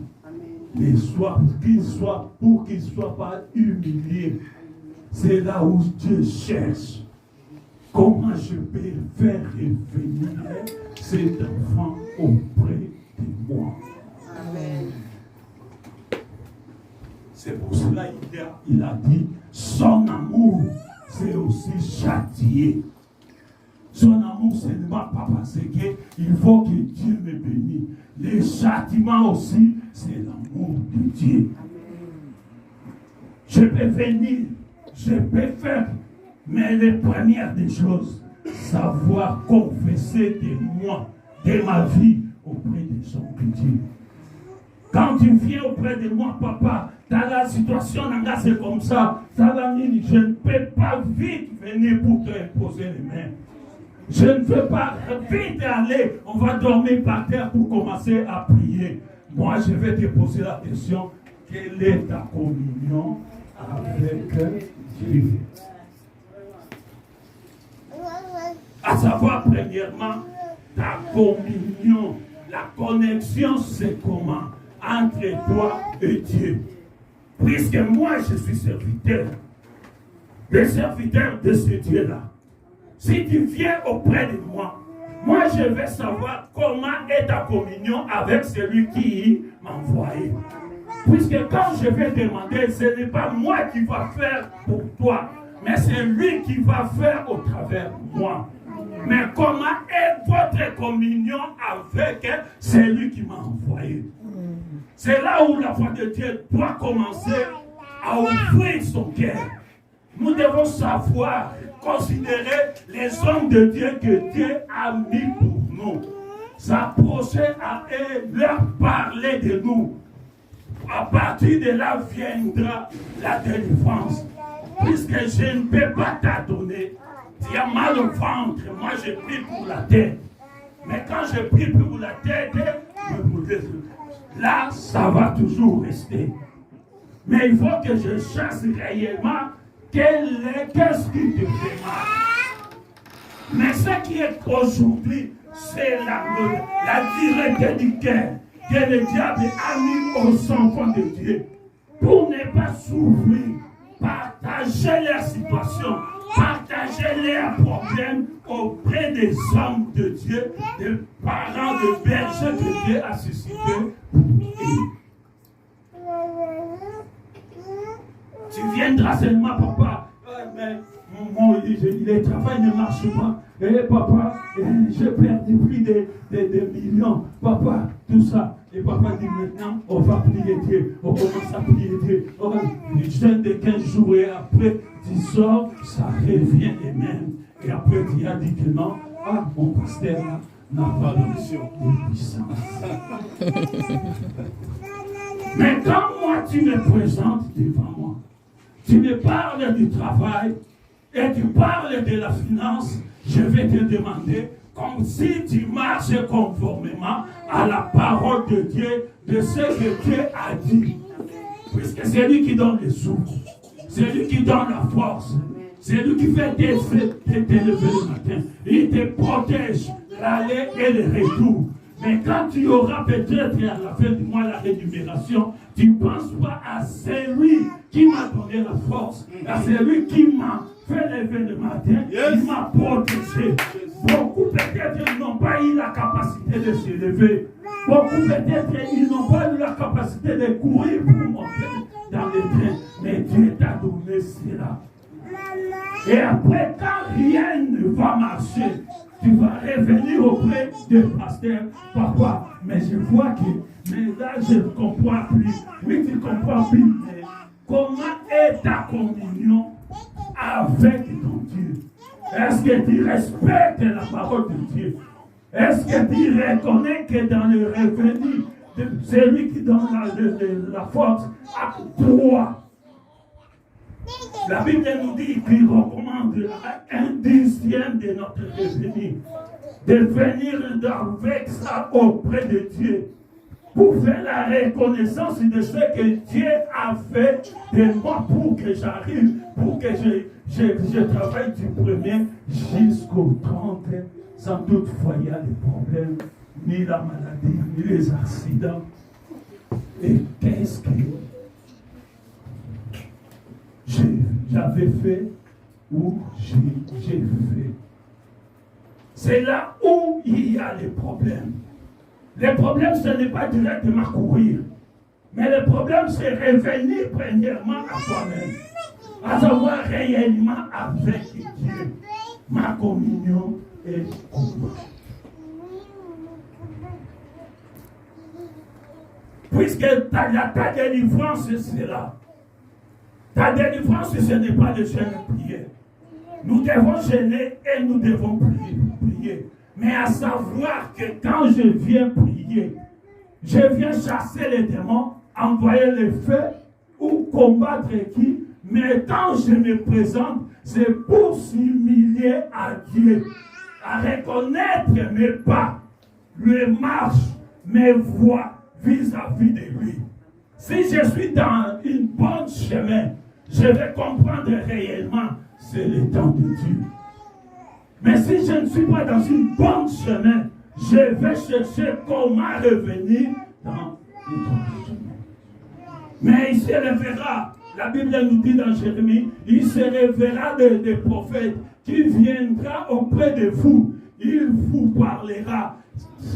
pour qu'il ne soit pas humilié. C'est là où Dieu cherche. Comment je peux faire revenir cet enfant auprès de moi? Amen. C'est pour cela qu'il a dit, son amour, c'est aussi châtier. Son amour, ce n'est pas parce qu'il faut que Dieu me bénisse. Le châtiment aussi, c'est l'amour de Dieu. Je peux venir, je peux faire, mais les premières des choses, savoir confesser de moi, de ma vie, auprès de son Dieu. Quand tu viens auprès de moi, papa, dans la situation, c'est comme ça, je ne peux pas vite venir pour te imposer les mains. Je ne veux pas vite aller, on va dormir par terre pour commencer à prier. Moi, je vais te poser la question, quelle est ta communion avec Dieu? À savoir, premièrement, ta communion, la connexion, c'est comment? Entre toi et Dieu. Puisque moi, je suis serviteur, le serviteur de ce Dieu-là. Si tu viens auprès de moi, moi, je vais savoir comment est ta communion avec celui qui m'a envoyé. Puisque quand je vais demander, ce n'est pas moi qui va faire pour toi, mais c'est lui qui va faire au travers de moi. Mais comment est votre communion avec celui qui m'a envoyé? C'est là où la foi de Dieu doit commencer à ouvrir son cœur. Nous devons savoir, considérer les hommes de Dieu que Dieu a mis pour nous. S'approcher à eux, leur parler de nous. À partir de là viendra la délivrance. Puisque je ne peux pas t'adonner. Tu as mal au ventre, moi je prie pour la tête. Mais quand je prie pour la tête, là, ça va toujours rester. Mais il faut que je cherche réellement qu'est-ce qui te fait mal. Mais ce qui est aujourd'hui, c'est la dureté du cœur. que le diable a mis aux enfants de Dieu pour ne pas s'ouvrir, partager leur situation, partager leurs problèmes auprès des hommes de Dieu, des parents, de bergers que Dieu a suscités pour eux. Tu viendras seulement, papa, mais le travail ne marche pas. Et papa, j'ai perdu plus de millions. Papa, tout ça. Et papa dit maintenant, on va prier Dieu. On commence à prier Dieu. Je jeûne de 15 jours et après, tu sors, ça revient les mêmes. Et après, tu as dit que non. Ah, mon pasteur là n'a pas de puissance. Mais quand moi, tu me présentes devant moi, tu me parles du travail et tu parles de la finance, je vais te demander, comme si tu marches conformément à la parole de Dieu, de ce que Dieu a dit. Puisque c'est lui qui donne les sous, c'est lui qui donne la force, c'est lui qui fait t'élever le matin. Il te protège l'aller et le retour. Mais quand tu auras peut-être à la fin du mois la rémunération, tu ne penses pas à celui qui m'a donné la force, à celui qui m'a fait lever le matin, qui m'a protégé. Beaucoup peut-être n'ont pas eu la capacité de se lever. Beaucoup peut-être ils n'ont pas eu la capacité de courir pour monter dans les trains. Mais Dieu t'a donné cela. Et après, quand rien ne va marcher, tu vas revenir auprès du pasteur. Papa, mais je vois que, mais là je ne comprends plus. Oui, tu ne comprends plus. Mais comment est ta communion avec ton Dieu? Est-ce que tu respectes la parole de Dieu? Est-ce que tu reconnais que dans le revenu, c'est lui qui donne la force à toi? La Bible nous dit qu'il recommande 1/10 de notre revenu, de venir avec ça auprès de Dieu, pour faire la reconnaissance de ce que Dieu a fait de moi pour que j'arrive, pour que je travaille du 1er jusqu'au 30. Sans doute, il y a des problèmes, ni la maladie, ni les accidents. Et qu'est-ce que j'avais fait ou j'ai fait? C'est là où il y a les problèmes. Le problème, ce n'est pas directement courir. Mais le problème, c'est revenir premièrement à toi-même. À savoir réellement avec Dieu. Ma communion est pour moi. Puisque ta délivrance, c'est là. Ta délivrance, ce n'est pas de jeûne et prière. Nous devons jeûner et nous devons prier. Mais à savoir que quand je viens prier, je viens chasser les démons, envoyer les feux ou combattre qui. Mais quand je me présente, c'est pour s'humilier à Dieu, à reconnaître mes pas, mes marches, mes voies vis-à-vis de lui. Si je suis dans une bonne chemin, je vais comprendre réellement, c'est le temps de Dieu. Mais si je ne suis pas dans une bonne chemin, je vais chercher comment revenir dans une bonne chemin. Mais il se révélera, la Bible nous dit dans Jérémie, il se révélera des prophètes qui viendra auprès de vous. Il vous parlera.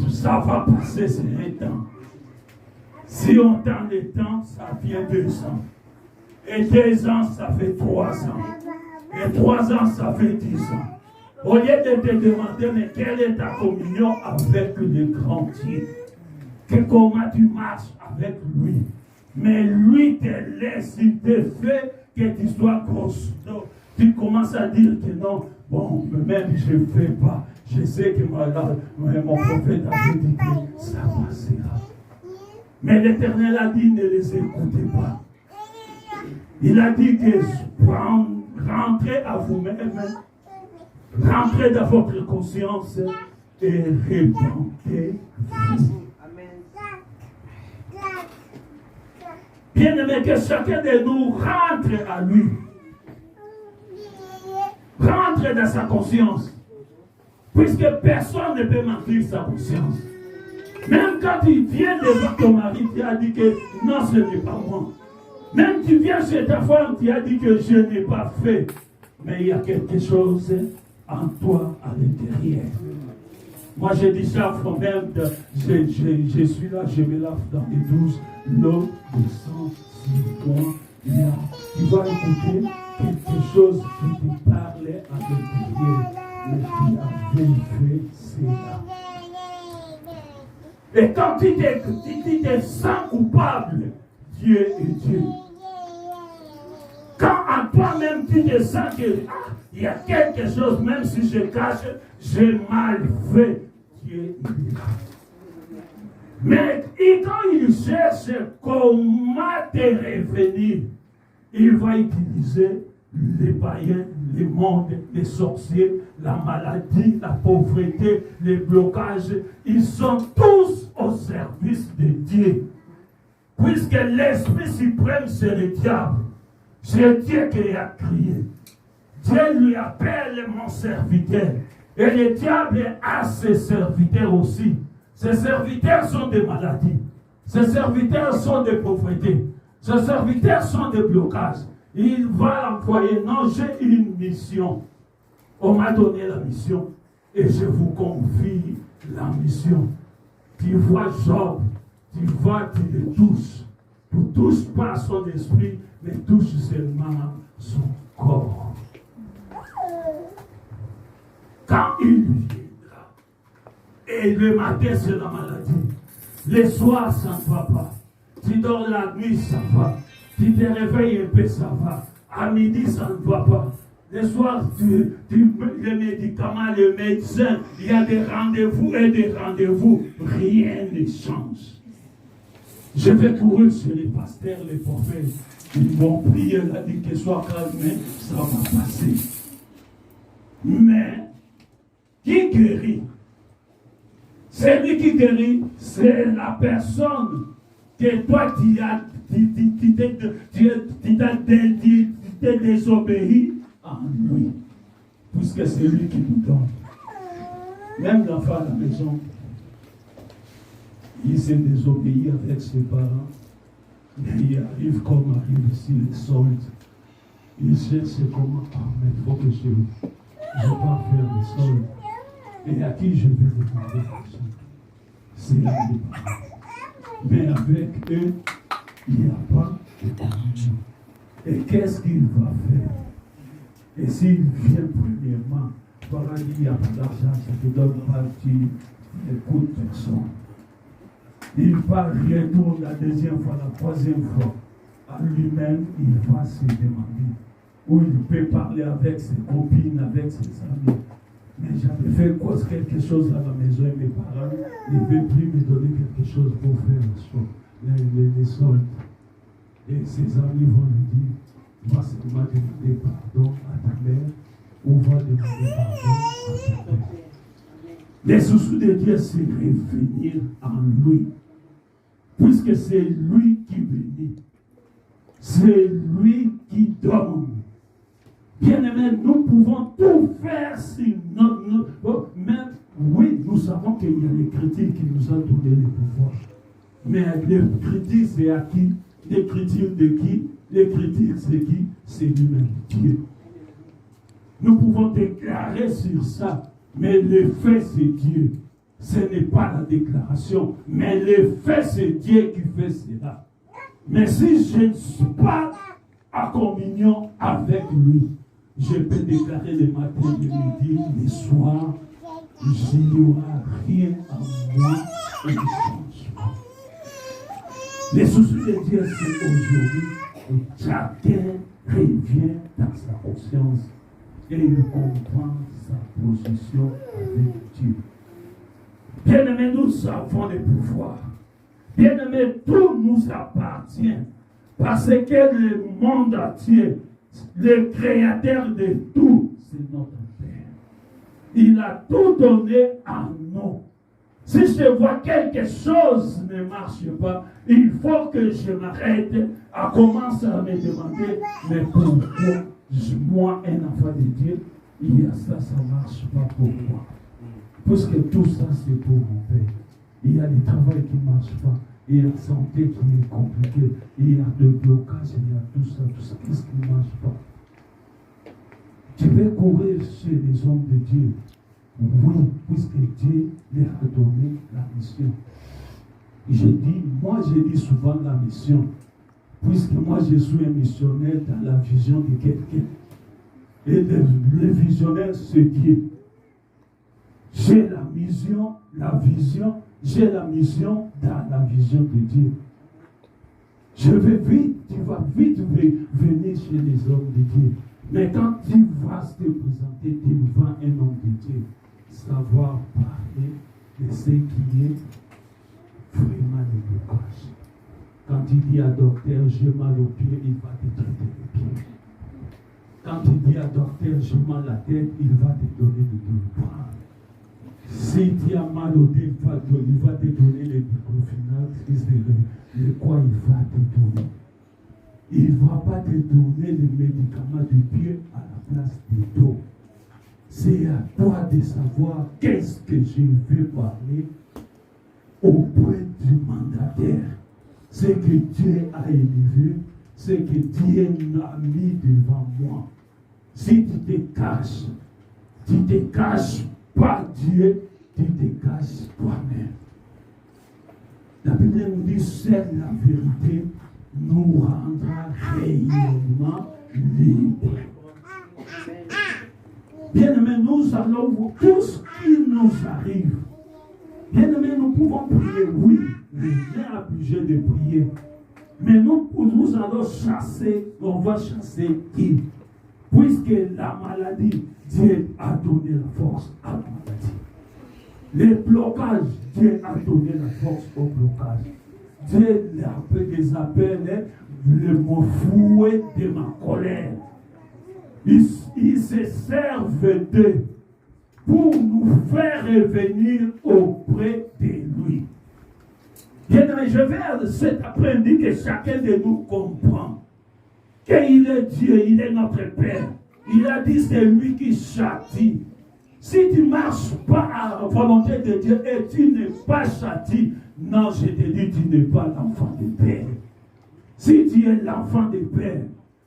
Ça va passer, c'est un temps. Si on tend le temps, ça vient 2 ans. Et 2 ans, ça fait 3 ans. Et 3 ans, ça fait 10 ans. Au lieu de te demander, mais quelle est ta communion avec le grand Dieu? Comment tu marches avec lui? Mais lui te laisse, il te fait que tu sois costaud. Tu commences à dire que non, bon, même je ne fais pas. Je sais que mon prophète avait dit que ça passera. Mais l'Éternel a dit, ne les écoutez pas. Il a dit que rentrez à vous-même, rentrez dans votre conscience et répandez-vous. Bien-aimé, que chacun de nous rentre à lui. Rentre dans sa conscience. Puisque personne ne peut mentir sa conscience. Même quand tu viens devant ton mari, tu as dit que non, ce n'est pas moi. Même tu viens chez ta femme, tu as dit que je n'ai pas fait. Mais il y a quelque chose en toi à l'intérieur. Moi, j'ai dit ça moi-même, je suis là, je me lave dans les douze, l'eau descend sur moi. Tu vas écouter quelque chose qui te parlait à l'intérieur. Mais tu avais fait cela. Et quand tu te sens coupable, Dieu est Dieu. Quand en toi-même tu te sens que il y a quelque chose, même si je cache, j'ai mal fait, Dieu est là. Mais quand il cherche comment te revenir, il va utiliser les païens, les mondes, les sorciers, la maladie, la pauvreté, les blocages. Ils sont tous au service de Dieu. Puisque l'Esprit suprême, c'est le diable. C'est Dieu qui a crié. Dieu lui appelle mon serviteur. Et le diable a ses serviteurs aussi. Ses serviteurs sont des maladies. Ses serviteurs sont des pauvretés. Ses serviteurs sont des blocages. Il va employer, non, j'ai une mission. On m'a donné la mission. Et je vous confie la mission. Tu vois Job, tu vois, tu le touches. Tu ne touches pas son esprit, mais touche seulement son corps. Quand il viendra, et le matin c'est la maladie, le soir ça ne va pas, tu dors la nuit ça va, tu te réveilles un peu ça va, à midi ça ne va pas, le soir les médicaments, les médecins, il y a des rendez-vous et des rendez-vous, rien ne change. Je vais courir sur les pasteurs, les prophètes. Ils vont prier, la dit que soit calme, ça va passer. Mais, qui guérit? Celui qui guérit, c'est la personne que toi tu t'es désobéi en lui. Puisque c'est lui qui nous donne. Même l'enfant à la maison, il s'est désobéi avec ses parents, mais il arrive comme arrive ici les soldes. Il cherche comment, mais il faut que je vais pas faire les soldes. Et à qui je vais demander l'argent? C'est les parents. Mais avec eux, il n'y a pas d'argent. Et qu'est-ce qu'il va faire? Et s'il vient premièrement, par il n'y a pas d'argent, ça te donne pas, tu n'écoutes personne. Il va retourner la deuxième fois, la troisième fois. À lui-même, il va se demander. Ou il peut parler avec ses copines, avec ses amis. Mais j'avais fait quelque chose à la maison et mes parents ne veulent plus me donner quelque chose pour faire les soldes. Et ses amis vont lui dire, va seulement demander pardon à ta mère ou va demander pardon à ta mère. Les soucis de Dieu, c'est revenir en lui. Puisque c'est lui qui bénit. C'est lui qui donne. Bien-aimés, nous pouvons tout faire si même, oui, nous savons qu'il y a l'écriture qui nous a donné le pouvoir. Mais l'écriture, c'est à qui? L'écriture de qui? L'écriture, c'est qui? C'est lui-même, Dieu. Nous pouvons déclarer sur ça, mais le fait, c'est Dieu. Ce n'est pas la déclaration, mais le fait, c'est Dieu qui fait cela. Mais si je ne suis pas en communion avec lui, je peux déclarer le matin, le midi, le soir, il n'y aura rien en moi et ne change pas. Les soucis de Dieu, c'est aujourd'hui où chacun revient dans sa conscience et il comprend sa position avec Dieu. Bien-aimés, nous avons le pouvoir. Bien-aimés, tout nous appartient. Parce que le monde entier, le créateur de tout, c'est notre Père. Il a tout donné à nous. Si je vois quelque chose ne marche pas, il faut que je m'arrête à commencer à me demander, mais pourquoi moi, un enfant de Dieu, il y a ça, ça ne marche pas pour moi. Parce que tout ça, c'est pour mon Père. Il y a des travail qui ne marchent pas. Il y a la santé qui est compliquée. Il y a des blocages, il y a tout ça. Qu'est-ce qui ne marche pas? Tu vais courir chez les hommes de Dieu. Oui, puisque Dieu leur a donné la mission. Moi j'ai dit souvent la mission. Puisque moi je suis un missionnaire dans la vision de quelqu'un. Et le visionnaire, c'est Dieu. J'ai la vision, j'ai la mission dans la vision de Dieu. Je vais vite, tu vas vite venir chez les hommes de Dieu. Mais quand tu vas te présenter devant un homme de Dieu, savoir parler de ce qui est vraiment le blocage. Quand tu dis à docteur, j'ai mal au pied, il va te traiter le pied. Quand tu dis à docteur, j'ai mal à la tête, il va te donner le douleur. Si tu as mal au tête, il va te donner le diclofenac, le quoi il va te donner. Il ne va pas te donner le médicament du pied à la place du dos. C'est à toi de savoir qu'est-ce que je veux parler auprès du mandataire. Ce que Dieu a élevé, ce que Dieu a mis devant moi. Si tu te caches pas Dieu, tu te caches toi-même. La Bible nous dit, seule la vérité nous rendra réellement libres. Bien-aimés, nous allons voir tout ce qui nous arrive. Bien-aimés, nous pouvons prier, oui, mais on est obligé de prier. Mais nous allons chasser, on va chasser qui? Puisque la maladie, Dieu a donné la force à la maladie. Les blocages, Dieu a donné la force au blocage. Dieu les appelle le mot fouet de ma colère. Ils se servent d'eux pour nous faire revenir auprès de lui. Bien, je vais cet après-midi que chacun de nous comprend qu'il est Dieu, il est notre Père. Il a dit c'est lui qui châtie. Si tu ne marches pas à la volonté de Dieu et tu n'es pas châti, non, je te dis, tu n'es pas l'enfant de Père. Si tu es l'enfant de Père,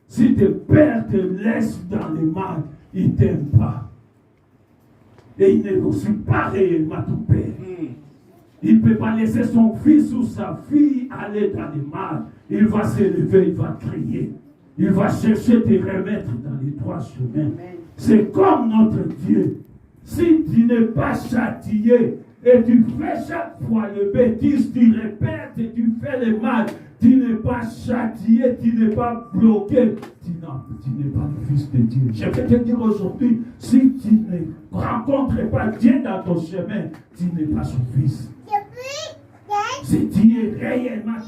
si tes pères te laissent dans le mal, il ne t'aime pas. Et il n'est aussi pas réellement ton Père. Il ne peut pas laisser son fils ou sa fille aller dans le mal. Il va se lever, il va crier. Il va chercher de te remettre dans les trois chemins. C'est comme notre Dieu. Si tu n'es pas châtié et tu fais chaque fois le bêtise, tu répètes et tu fais le mal, tu n'es pas châtié, tu n'es pas bloqué, tu n'es pas le fils de Dieu. Je vais te dire aujourd'hui, si tu ne rencontres pas Dieu dans ton chemin, tu n'es pas son fils. Si tu es réellement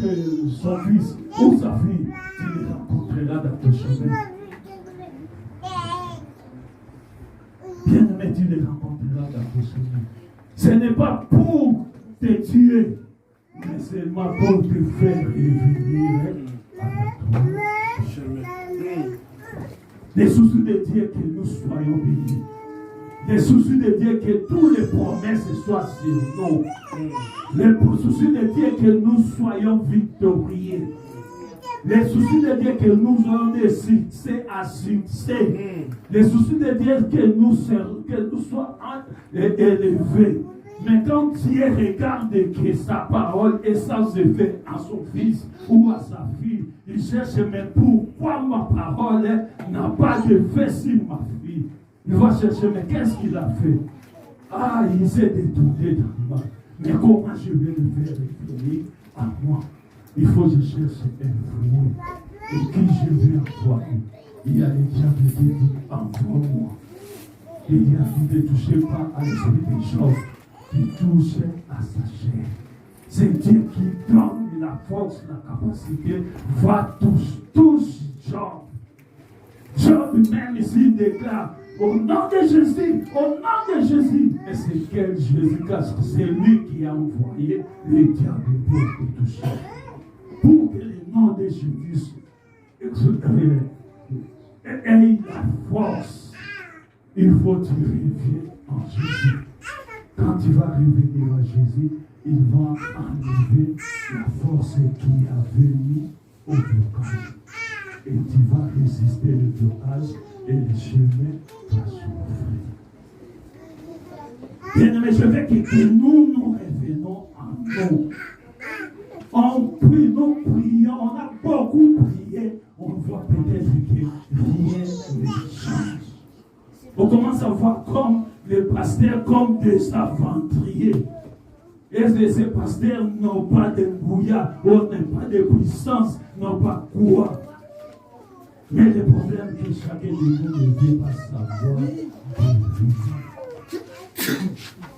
son fils ou sa fille, tu le rencontreras dans ton chemin. Bien-aimé, tu les rencontreras dans ton chemin. Ce n'est pas pour te tuer, mais seulement pour te faire revenir à notre chemin. Les soucis de Dieu, que nous soyons bénis. Les soucis de Dieu, que toutes les promesses soient sur nous. Les soucis de Dieu, que nous soyons victorieux. Les soucis de Dieu, que nous ayons des succès à succès. Les soucis de Dieu, que nous soyons élevés. Mais quand Dieu regarde que sa parole est sans effet à son fils ou à sa fille, il cherche, mais pourquoi ma parole n'a pas d'effet sur ma fille? Il va chercher, mais qu'est-ce qu'il a fait? Ah, il s'est détourné dans le mal. Mais comment je vais le faire revenir à moi? Il faut que je cherche un fruit. Et qui je vais envoyer? Il y a les diables qui disent, envoie-moi. Il y a dit, ne touchez pas à l'esprit des choses qui touchent à sa chair. C'est Dieu qui donne la force, la capacité, va tous Job. Job même ici déclare, au nom de Jésus, et c'est quel Jésus, car c'est lui qui a envoyé les diables pour te toucher. Pour que le nom de Jésus ait la force, il faut que tu reviennes en Jésus. Quand tu vas revenir à Jésus, il va enlever la force qui a venu au blocage. Et tu vas résister le blocage et le chemin va s'ouvrir. Bien-aimés, je veux que nous revenons en nous. On prie, nous prions, on a beaucoup prié, on voit peut-être que rien ne change. On commence à voir comme les pasteurs comme des aventuriers. Et ces pasteurs n'ont pas de bouillard, n'ont pas de puissance, n'ont pas quoi. Mais le problème est que chacun de nous ne veut pas savoir.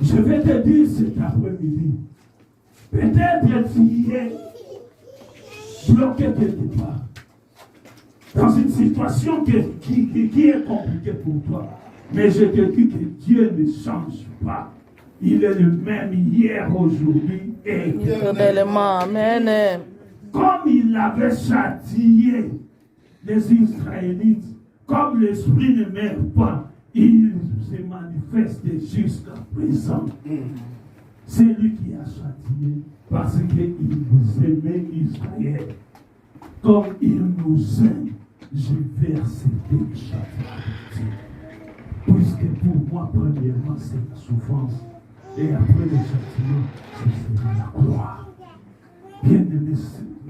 Je vais te dire cet après-midi, peut-être tu es bloqué quelque part, dans une situation qui est compliquée pour toi. Mais je te dis que Dieu ne change pas. Il est le même hier, aujourd'hui et éternellement. Amen. comme il avait châtié les Israélites, comme l'Esprit ne meurt pas, il se manifeste jusqu'à présent. C'est lui qui a châtié parce qu'il vous aimait Israël. Comme il nous aime, je vais accepter le châtiment. Puisque pour moi, premièrement, c'est la souffrance. Et après le châtiment, c'est la gloire. Bien-aimés,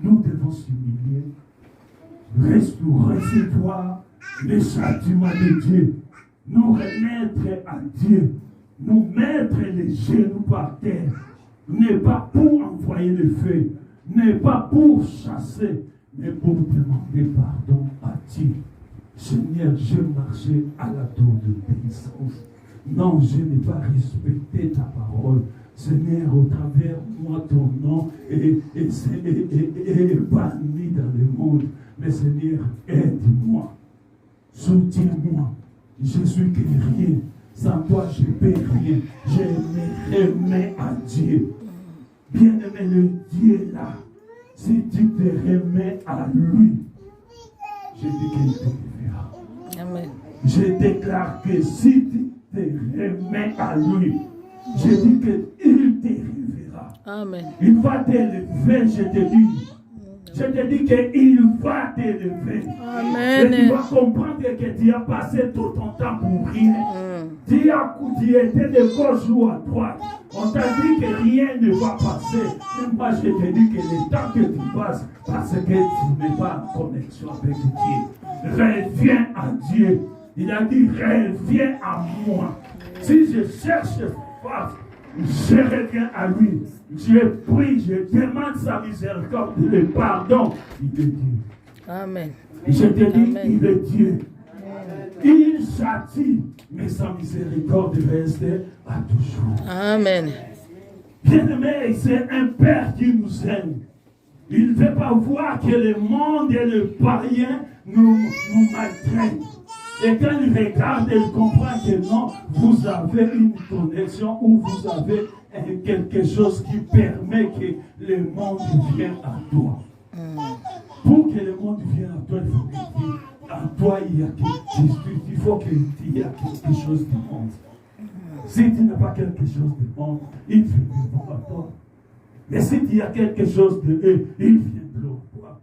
nous devons s'humilier, recevoir le châtiment de Dieu, nous remettre à Dieu, nous mettre les genoux par terre, n'est pas pour envoyer le feu, n'est pas pour chasser, mais pour demander pardon à Dieu. Seigneur, je marchais à la tour de l'obéissance. Non, je n'ai pas respecté ta parole. Seigneur, au travers de moi, ton nom est banni dans le monde. Mais Seigneur, aide-moi. Soutiens-moi. Je suis que rien. Sans toi, je ne peux rien. Je me remets à Dieu. Bien-aimé, le Dieu là, si tu te remets à lui, je dis qu'il te verra. Amen. Je déclare que si tu te remets à lui, je dis qu'il te révélera. Amen. Il va t'élever, je te dis. Je te dis qu'il va t'élever. Amen. Et tu vas comprendre que tu as passé tout ton temps pour rien. Tu étais de gauche ou à droite. On t'a dit que rien ne va passer. Et moi, je te dis que le temps que tu passes, parce que tu n'es pas en connexion avec Dieu. Reviens à Dieu. Il a dit, reviens à moi. Si je cherche face, je reviens à lui. Je prie, je demande sa miséricorde, le pardon. Il est Dieu. Amen. Je te dis, Amen. il est Dieu. Il châtie, mais sa miséricorde reste à toujours. Amen. Bien-aimé, c'est un Père qui nous aime. Il ne veut pas voir que le monde et le païen nous maltraitent. Et quand il regarde, il comprend que non, vous avez une connexion ou vous avez quelque chose qui permet que le monde vienne à toi. Pour que le monde vienne à toi, il faut que en toi il y a il faut qu'il y ait quelque chose du monde. Si tu n'as pas quelque chose du monde, il viendra à toi. Mais si tu as quelque chose de eux, ils viendront à toi.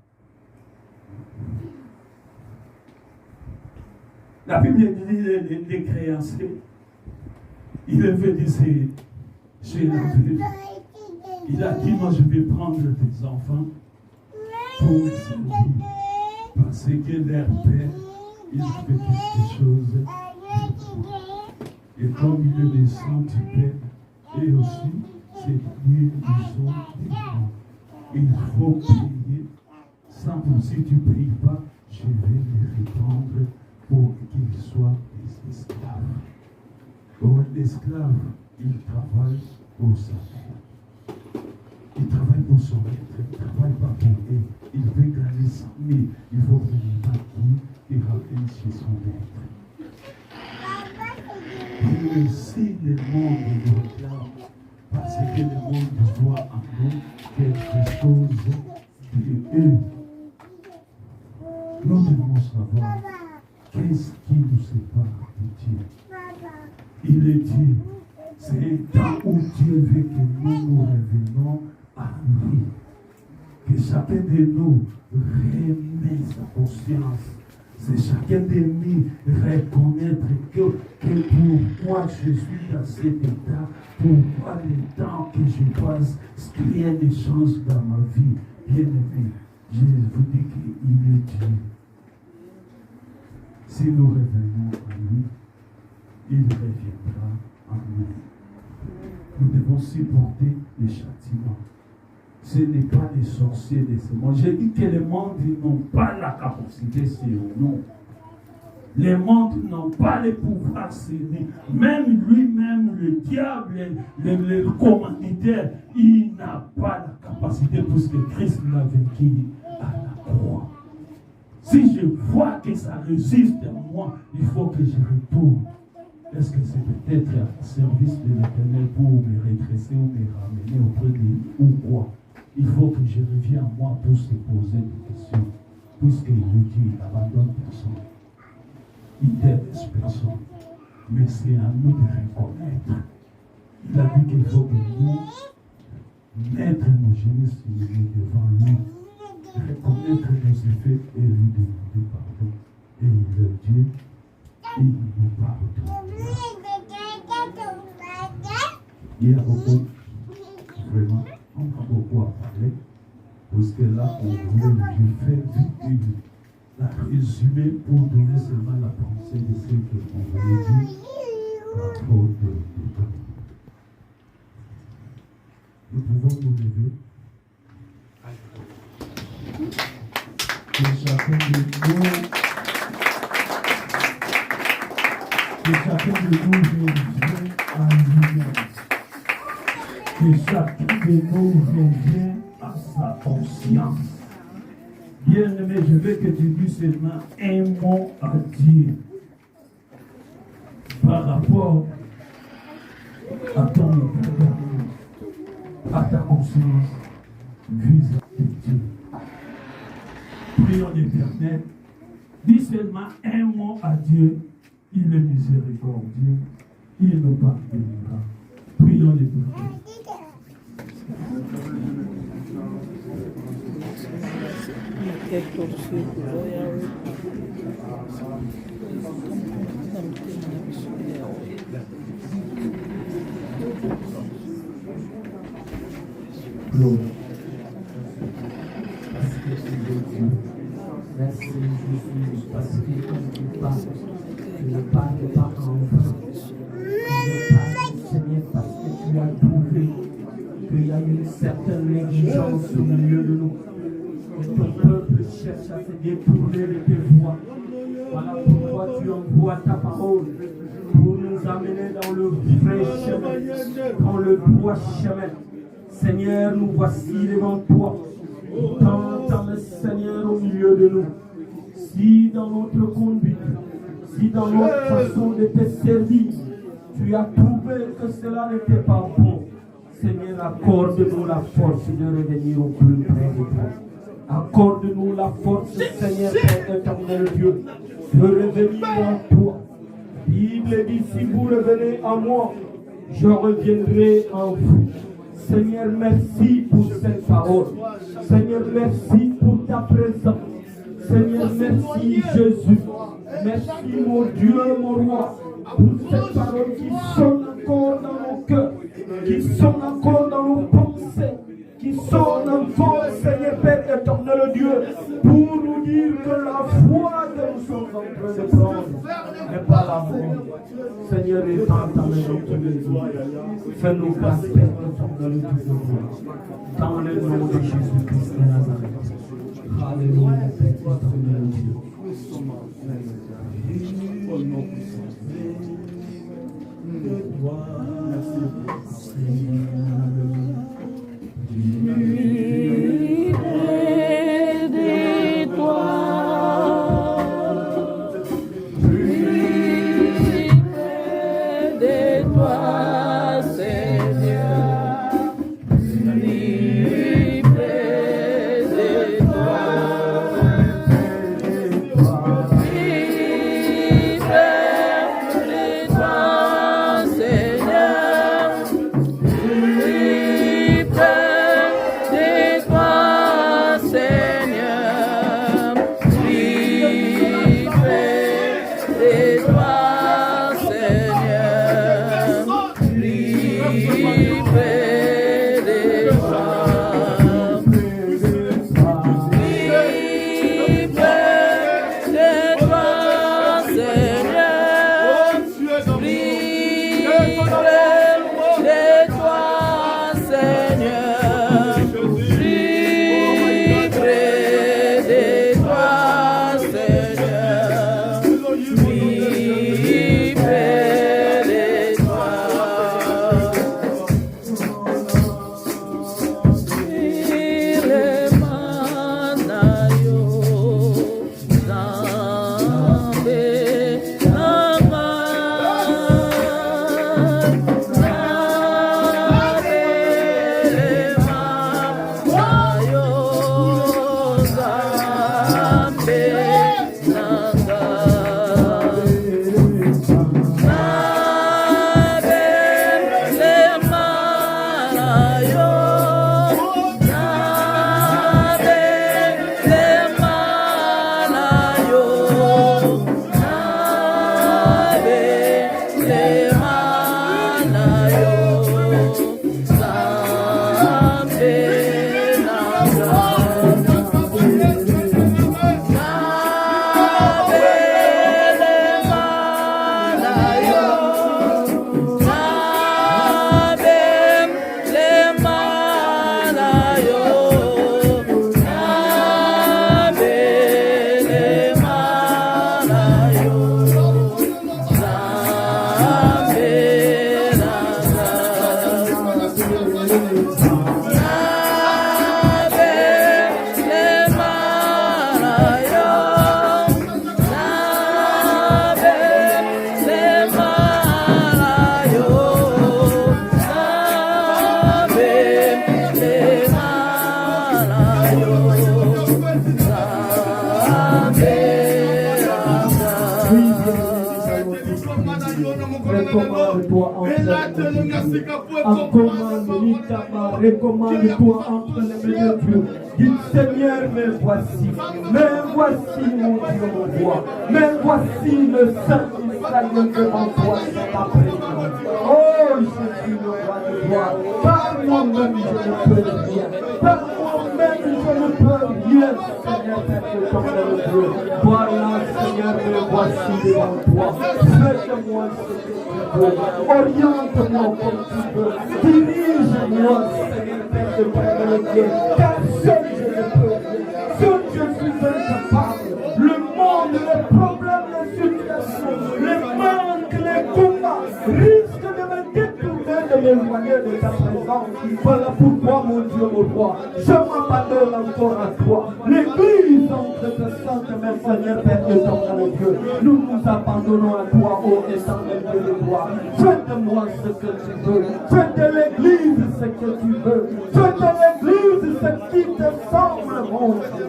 La Bible dit les créanciers. Il est venu chez la ville. Il a dit, moi je vais prendre des enfants pour me servir. Parce que leur père, il fait quelque chose de bon. Et comme il est le sang du père, et aussi, c'est lui qui sont des bons. Il faut payer. Sans que si tu ne payes pas, je vais les répandre pour qu'ils soient des esclaves. Or, l'esclave, il travaille pour sa mère. Il travaille pour son maître, il ne travaille pas pour elle. Il veut gagner 100 000. Il faut venir à qui il ramène chez son maître. Et si le monde nous réclame, parce que le monde voit en nous quelque chose de eux, nous devons savoir qu'est-ce qui nous sépare de Dieu. Il est Dieu. C'est un temps où Dieu veut que nous revenons à lui. Que chacun de nous remet sa conscience. C'est chacun de nous reconnaître que pourquoi je suis dans cet état, pourquoi le temps que je passe, rien ne change dans ma vie. Bien aimé, je vous dis qu'il est Dieu. Si nous revenons à lui, il reviendra à nous. Nous devons supporter les châtiments. Ce n'est pas les sorciers de ce monde. J'ai dit que les mondes n'ont pas la capacité sur nous. Les mondes n'ont pas le pouvoir sur nous. Même lui-même, le diable, le commanditaire, il n'a pas la capacité puisque Christ l'a vaincu à la croix. Si je vois que ça résiste à moi, il faut que je retourne. Est-ce que c'est peut-être un service de l'Éternel pour me redresser ou me ramener auprès de lui ou quoi? Il faut que je revienne à moi pour se poser des questions. Puisqu'il le dit, il n'abandonne personne. Il délaisse personne. Mais c'est à nous de reconnaître. Il a dit qu'il faut que nous mettre nos genoux sur nous devant lui, reconnaître nos effets et lui demander pardon. Et il le dit, il nous pardonne. Il y a beaucoup, vraiment, on a beaucoup à parler, parce que là, on voulait faire vite la résumer pour donner seulement la pensée de ce qu'on voulait dire à propos de temps. Nous pouvons nous lever. Que chacun de nous revienne à lui-même. Que chacun de nous revienne à sa conscience. Bien-aimé, je veux que tu dises seulement un mot à dire par rapport à ton état d'âme, à ta conscience vis-à-vis de Dieu. Prions l'Éternel. Dis seulement un mot à Dieu. Il est miséricordieux. Il nous pardonnera. Prions l'Éternel. Gloire. Merci Jésus, parce que tu parles. Tu ne parles pas en vain. Tu ne parles, Seigneur, parce que tu as trouvé qu'il y a une certaine négligence au milieu de nous. Et ton peuple cherche à se détourner de tes voies. Voilà pourquoi tu envoies ta parole pour nous amener dans le vrai chemin, dans le droit chemin. Seigneur, nous voici devant toi. T'entends, Seigneur, au milieu de nous. Si dans notre conduite, si dans notre façon de te servir, tu as trouvé que cela n'était pas bon, Seigneur, accorde-nous la force de revenir au plus près de toi. Accorde-nous la force, Seigneur, Père éternel Dieu, de revenir à toi. Bible dit, si vous revenez à moi, je reviendrai en vous. Seigneur, merci pour cette parole. Seigneur, merci pour ta présence. Seigneur, merci Jésus. Merci mon Dieu, mon roi, pour cette parole qui sonne encore dans nos cœurs, qui sonne encore dans nos pensées, qui sonne encore, Seigneur Père éternel Dieu, pour nous dire que la foi que nous sommes en train de prendre n'est pas la bonne. Seigneur, étends ta maison tous les jours. Fais-nous grâce, Père éternel Dieu. Dans le nom de Jésus-Christ de Nazareth. Alléluia, Père éternel Dieu. Seigneur. recommande-toi entre les mains de Dieu. Recommande-toi entre les mains de Dieu. Dis Seigneur, mais voici mon Dieu, mon roi. Mais voici le Saint d'Israël devant toi cet après-midi. Oh Jésus, le roi de gloire, par moi-même je ne peux rien. Par moi-même je ne peux rien, Seigneur, Père comme le Dieu. Voilà, Seigneur, me voici devant toi. Fais-moi ce que tu veux. Oriente-moi comme tu veux. Dirige-moi, Seigneur, Père comme le Dieu. Car seul je ne peux rien. Seul je suis incapable. Le monde, les problèmes, les situations, les manques, les combats risquent de me détourner, de m'éloigner de ta présence. Voilà pourquoi, mon Dieu, mon roi, je m'abandonne encore à toi. L'église entre tes saintes mains, Seigneur, Père éternel Dieu. Nous nous abandonnons à toi, ô éternel Dieu de gloire. Fais de moi ce que tu veux. Fais de l'église ce que tu veux. Fais de l'église ce qui te semble, mon Dieu.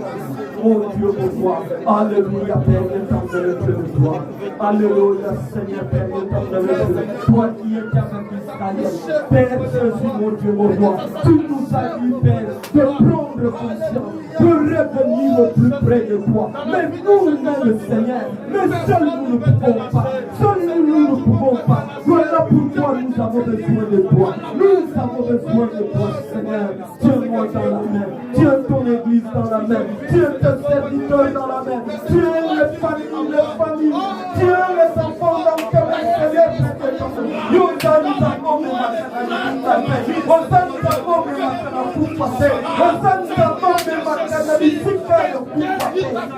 Mon Dieu, mon roi. Alléluia, Père éternel Dieu de gloire. Alléluia, Seigneur, Père éternel Dieu. Toi qui es avec Israël, Père Jésus, mon Dieu, mon roi. Tu nous as dit, Père, de prendre conscience, de revenir au plus près de toi. Mais nous-mêmes, Seigneur, mais seuls nous ne pouvons pas. Seuls nous ne pouvons pas. Voilà pourquoi nous avons besoin de toi. Nous avons besoin de toi, Seigneur. Tiens-moi dans la main. Tiens ton église dans la main. Tiens tes serviteurs dans la main. Tiens les familles. Tiens les enfants dans le cœur, Seigneur.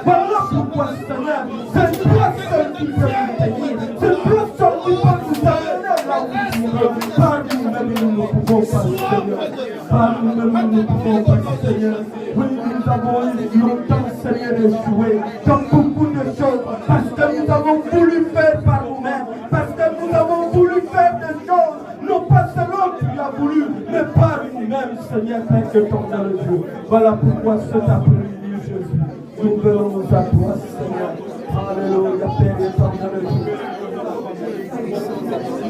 Voilà pourquoi, Seigneur, c'est toi seul qui peux nous bénir. C'est toi seul qui peux nous amener là où tu veux. Par nous-mêmes, nous ne pouvons pas, Seigneur. Par nous-mêmes, nous ne pouvons pas, Seigneur. Oui, nous avons longtemps, Seigneur, échoué dans beaucoup de choses. Parce que nous avons voulu faire par nous-mêmes. Parce que nous avons voulu faire des choses. Non pas selon tu as voulu, mais par nous-mêmes, Seigneur, Père éternel Dieu. Voilà pourquoi cet après-midi, Jésus, nous venons à toi, Seigneur. Alléluia, Père éternel Dieu.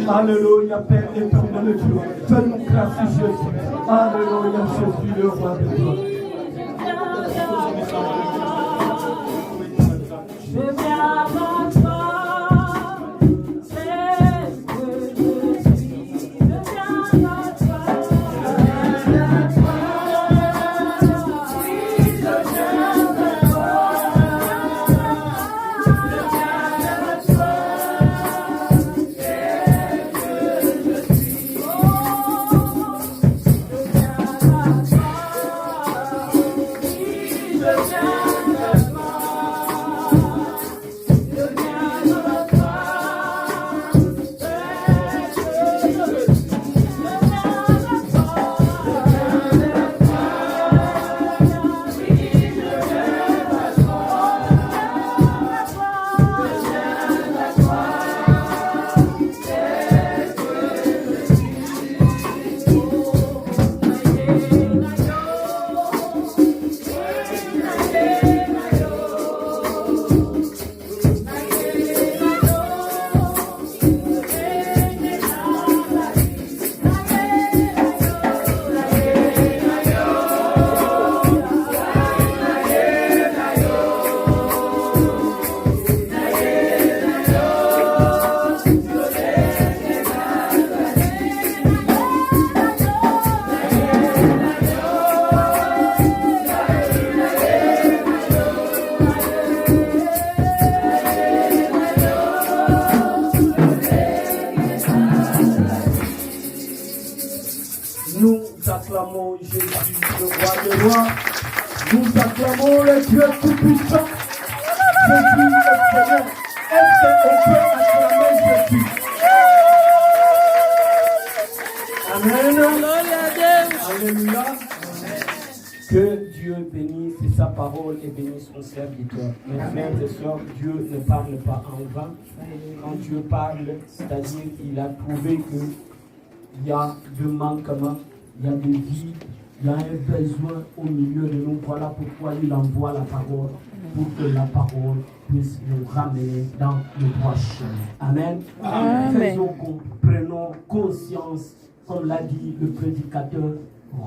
Alléluia, Père éternel Dieu. Fais-nous grâce, Jésus. Alléluia, Jésus, le roi de gloire. Je viens avant toi. acclamons Jésus, le roi des rois. Nous acclamons le Dieu tout-puissant. Jésus le Seigneur. Est-ce qu'on peut acclamer Jésus? Amen. Alléluia. Que Dieu bénisse sa parole et bénisse son serviteur. Mes frères et sœurs, Dieu ne parle pas en vain. Quand Dieu parle, c'est-à-dire qu'il a trouvé qu'il y a des manquements, il y a des vides, Il y a un besoin au milieu de nous. Voilà pourquoi il envoie la parole, pour que la parole puisse nous ramener dans le droit chemin. Amen. Amen. Prenons conscience, comme l'a dit le prédicateur,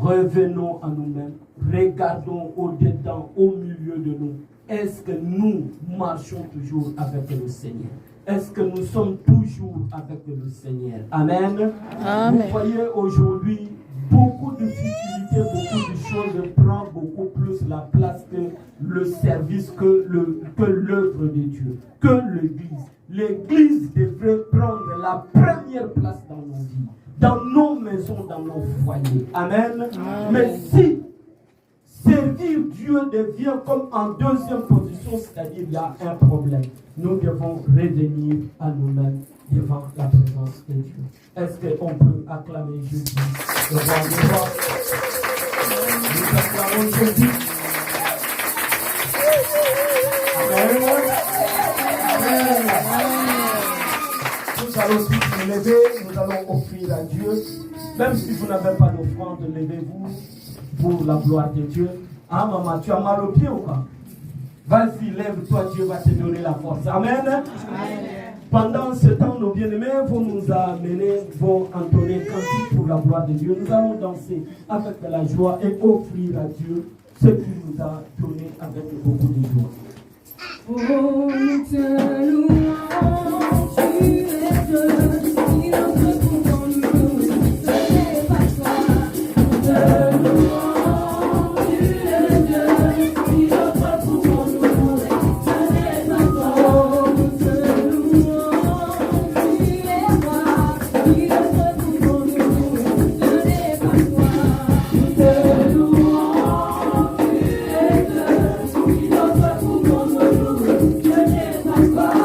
revenons à nous-mêmes, regardons au-dedans, au milieu de nous. Est-ce que nous marchons toujours avec le Seigneur? Est-ce que nous sommes toujours avec le Seigneur? Amen. Amen. Vous voyez aujourd'hui, beaucoup de difficultés, beaucoup de choses prennent beaucoup plus la place que le service, que l'œuvre de Dieu, que l'Église. L'Église devrait prendre la première place dans nos vies, dans nos maisons, dans nos foyers. Amen. Mais si servir Dieu devient comme en deuxième position, c'est-à-dire il y a un problème, nous devons revenir à nous-mêmes devant la présence de Dieu. Est-ce qu'on peut acclamer Jésus, le roi des rois? Nous acclamons Jésus. Amen. Nous allons tous nous lever, nous allons offrir à Dieu. Même si vous n'avez pas d'offrande, levez-vous pour la gloire de Dieu. Ah maman, tu as mal au pied ou quoi? Vas-y, lève-toi, Dieu va te donner la force. Amen. Amen. Pendant ce temps, nos bien-aimés vont nous amener, vont entonner un cantique pour la gloire de Dieu. Nous allons danser avec de la joie et offrir à Dieu ce qu'il nous a donné avec beaucoup de joie. Oh, nous te louons, tu es Dieu, qui notre pour nous, ce n'est pas toi. Nous te louons, tu es Dieu, qui notre pour nous, ce n'est pas toi. Oh, nous te louons, tu es roi, qui notre pour nous, ce n'est pas toi. Nous te louons, tu es Dieu, qui notre pour nous. Je n'ai pas peur.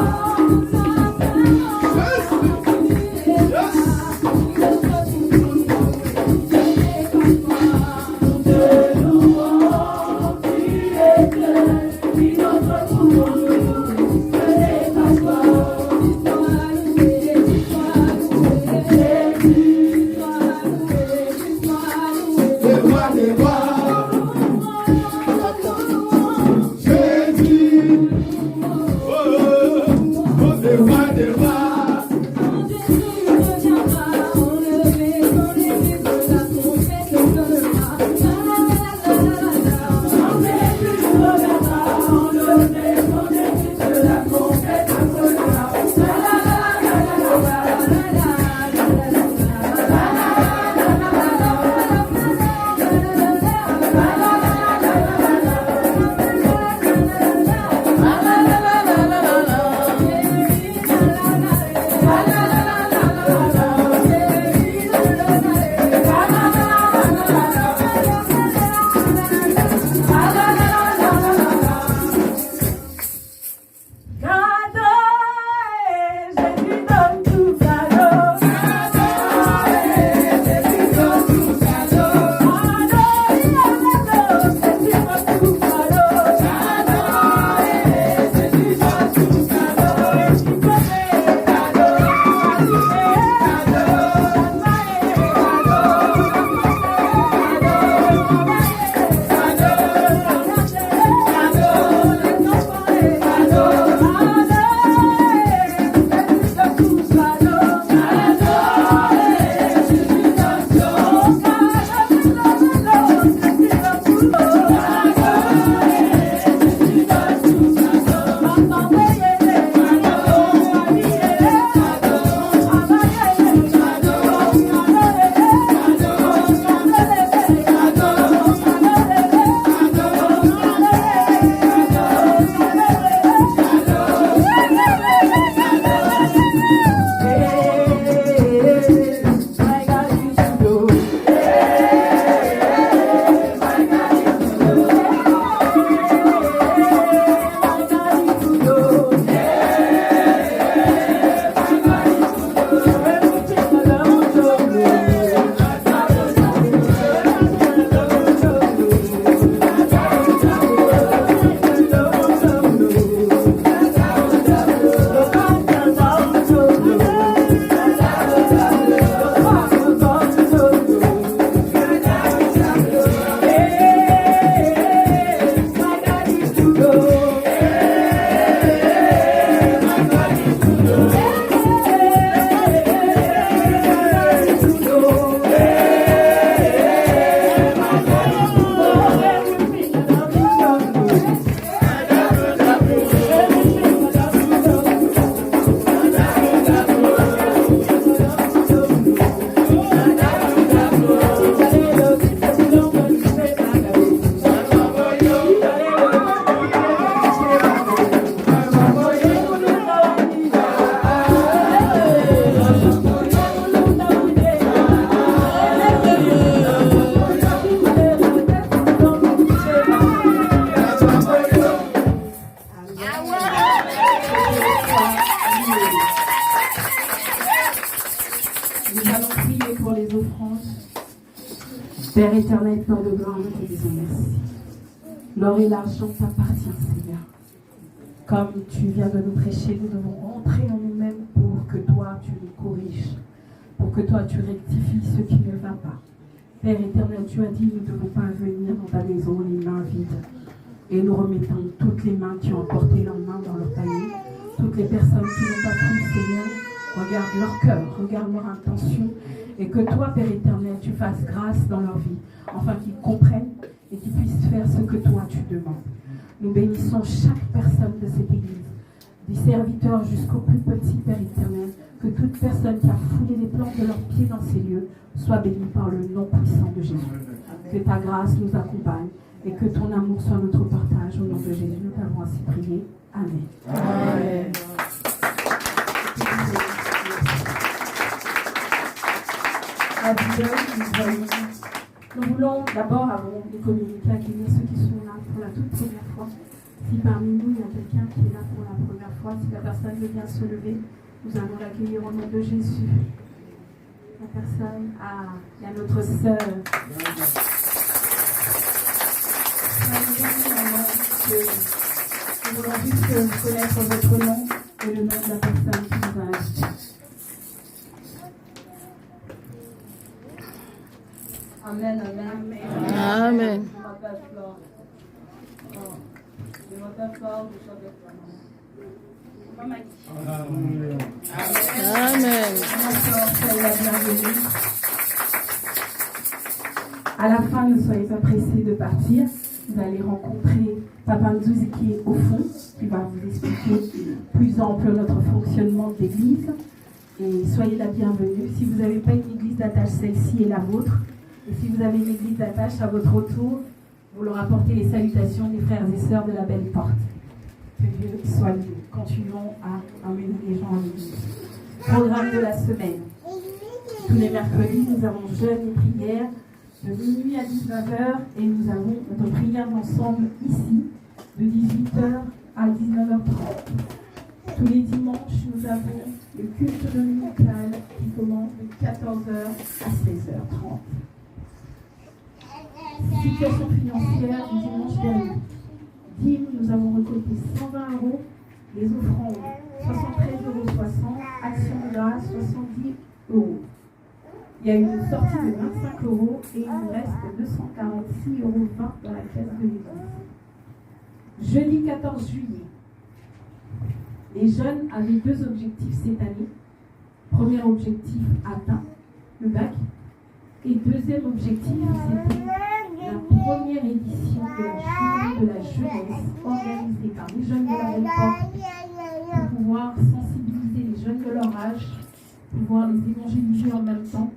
Père éternel, Père de gloire, nous te disons merci. L'or et l'argent t'appartient, Seigneur. Comme tu viens de nous prêcher, nous devons rentrer en nous-mêmes pour que toi, tu nous corriges, pour que toi, tu rectifies ce qui ne va pas. Père éternel, tu as dit, nous ne devons pas venir dans ta maison les mains vides. Et nous remettons toutes les mains qui ont porté leurs mains dans leur panier, toutes les personnes qui n'ont pas cru, Seigneur, regarde leur cœur, regarde leur intention, et que toi, Père éternel, tu fasses grâce dans leur vie, afin qu'ils comprennent et qu'ils puissent faire ce que toi tu demandes. Nous bénissons chaque personne de cette église, du serviteur jusqu'au plus petit, Père éternel, que toute personne qui a foulé les plantes de leurs pieds dans ces lieux soit bénie par le nom puissant de Jésus. Que ta grâce nous accompagne et que ton amour soit notre partage. Au nom de Jésus, nous avons ainsi prié. Amen. Amen. Nous voulons d'abord, avant de communiquer, accueillir ceux qui sont là pour la toute première fois. Si parmi nous, il y a quelqu'un qui est là pour la première fois, si la personne veut bien se lever, nous allons l'accueillir au nom de Jésus. La personne, il y a notre sœur. Nous voulons juste connaître votre nom et le nom de la personne qui nous a invités. Amen, amen. Amen. Je m'appelle Flore. Je m'appelle Flore, je suis avec ma maman. Amen. À la fin, ne soyez pas pressés de partir. Vous allez rencontrer Papa Nzouzi qui est au fond, qui va vous expliquer plus ample notre fonctionnement d'église. Et soyez la bienvenue. Si vous n'avez pas une église d'attache, celle-ci est la vôtre. Et si vous avez une église d'attache à votre retour, vous leur apportez les salutations des frères et sœurs de la Belle Porte. Que Dieu soit loué. Continuons à emmener les gens à l'église. Programme de la semaine. Tous les mercredis, nous avons jeûne et prière de minuit à 19h et nous avons notre prière d'ensemble ici de 18h à 19h30. Tous les dimanches, nous avons le culte dominical qui commence de 14h à 16h30. Situation financière du dimanche dernier. Dîmes, nous avons récolté 120 €. Les offrandes, 73,60 €. Action de grâce, 70 €. Il y a eu une sortie de 25 € et il nous reste 246,20 € dans la caisse de l'église. Jeudi 14 juillet, les jeunes avaient 2 objectifs cette année. Premier objectif atteint, le bac. Et deuxième objectif, c'était la première édition de la journée de la jeunesse organisée par les jeunes de la Belle Porte pour pouvoir sensibiliser les jeunes de leur âge, pouvoir les évangéliser en même temps,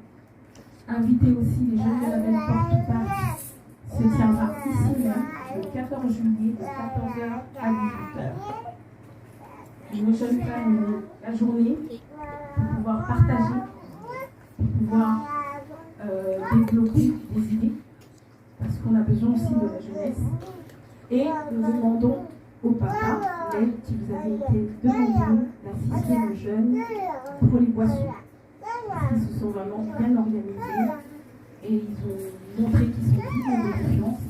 inviter aussi les jeunes de la Belle Porte Paris. Se tiendra ici même le 14 juillet de 14h à 18h. Nos jeunes prennent la journée pour pouvoir partager, pour pouvoir développer des idées, parce qu'on a besoin aussi de la jeunesse. Et nous demandons au papa, l'aide qui vous avait été demandée, d'assister nos jeunes pour les boissons. Ils se sont vraiment bien organisés et ils ont montré qu'ils sont dignes de confiance.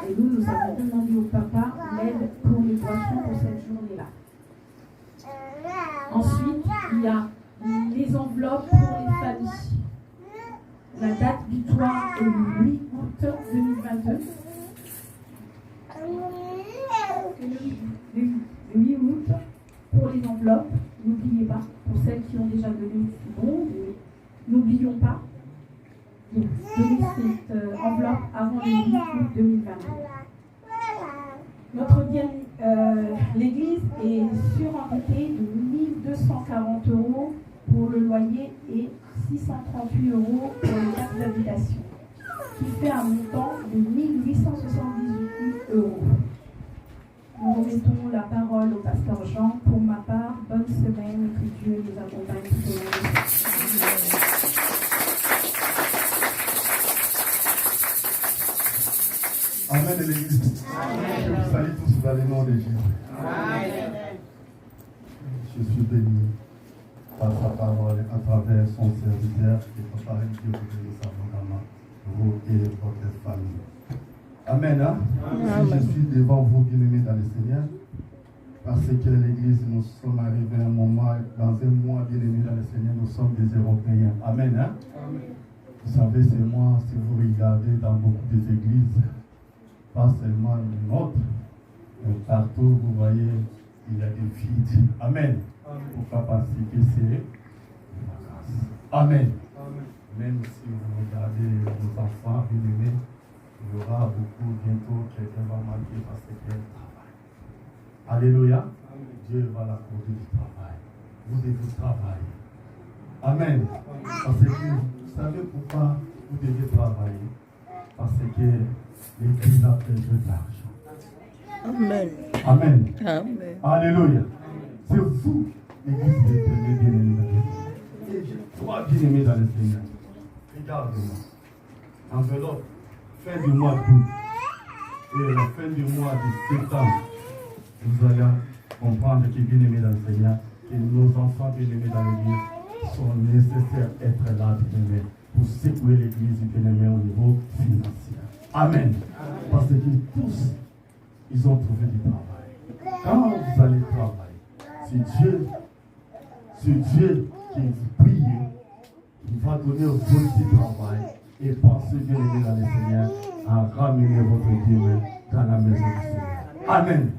Et nous avons demandé au papa l'aide pour les boissons pour cette journée-là. Ensuite, il y a les enveloppes pour les familles. La date butoir est le 8 août 2022. Le 8 août pour les enveloppes. N'oubliez pas, pour celles qui ont déjà donné, c'est bon, mais n'oublions pas de donner cette enveloppe avant le 8 août 2022. Notre bien, l'église est surendettée de 1240 € pour le loyer et 638 € pour les taxes d'habitation, qui fait un montant de 1878 €. Nous remettons la parole au pasteur Jean. Pour ma part, bonne semaine et que Dieu les accompagne tout au long de Amen de l'Église. Je vous salue tous dans le nom de Jésus. Je suis béni par sa parole à travers son serviteur et par Dieu que nous avons dans vous et votre famille. Amen. Hein? Amen. Je suis devant vous, bien-aimés dans le Seigneur, parce que l'Église, nous sommes arrivés à un moment, dans un mois, bien-aimés dans le Seigneur, nous sommes des Européens. Amen. Hein? Amen. Vous savez, c'est moi, si vous regardez dans beaucoup des églises, pas seulement le nôtre, mais partout, vous voyez, il y a des vides. Amen. Pourquoi? Parce que c'est la grâce. Amen. Amen. Même si vous regardez vos enfants, bien-aimés, il y aura beaucoup bientôt quelqu'un va manquer parce qu'elle travaille. Alléluia. Amen. Dieu va l'accorder du travail. Vous devez travailler. Amen. Parce que vous savez pourquoi vous devez travailler? Parce que l'Église a besoin d'argent. Amen. Amen. Amen. Alléluia. C'est vous, l'Église de Dieu, bien-aimés dans le Seigneur. Et j'ai trois bien-aimés dans le Seigneur. Regarde-moi. Enveloppe, fin du mois d'août et la fin du mois de septembre, vous allez comprendre que bien-aimés dans le Seigneur, que nos enfants bien-aimés dans l'Église sont nécessaires d'être là, bien-aimés, pour secouer l'Église, bien-aimés, au niveau financier. Amen. Parce que tous, ils ont trouvé du travail. Quand vous allez travailler, c'est Dieu qui vous prie, il va donner au petit travail et pensez bien aimé dans le Seigneur à ramener votre Dieu dans la maison du Seigneur. Amen.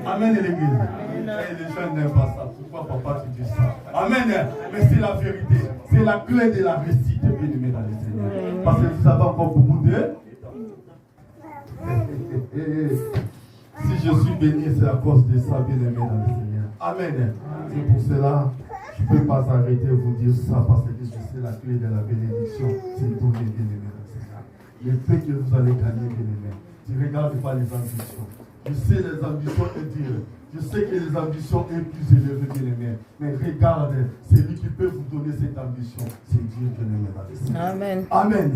Amen, l'Église. Et les gens n'aiment pas ça. Pourquoi papa tu dis ça? Amen. Mais c'est la vérité. C'est la clé de la réussite, bien aimé dans le Seigneur. Parce que vous avez encore beaucoup de... Si je suis béni, c'est à cause de ça, bien aimé dans le Seigneur. Amen. C'est pour cela, je ne peux pas arrêter de vous dire ça parce que c'est la clé de la bénédiction. C'est donner, bien aimé dans le Seigneur. Le fait que vous allez gagner, bien aimé. Tu ne regardes pas les ambitions. Je sais les ambitions et dire. Je sais que les ambitions sont plus élevées, bien aimé. Mais regarde, celui qui peut vous donner cette ambition, c'est Dieu, bien aimé dans le Seigneur. Amen. Amen.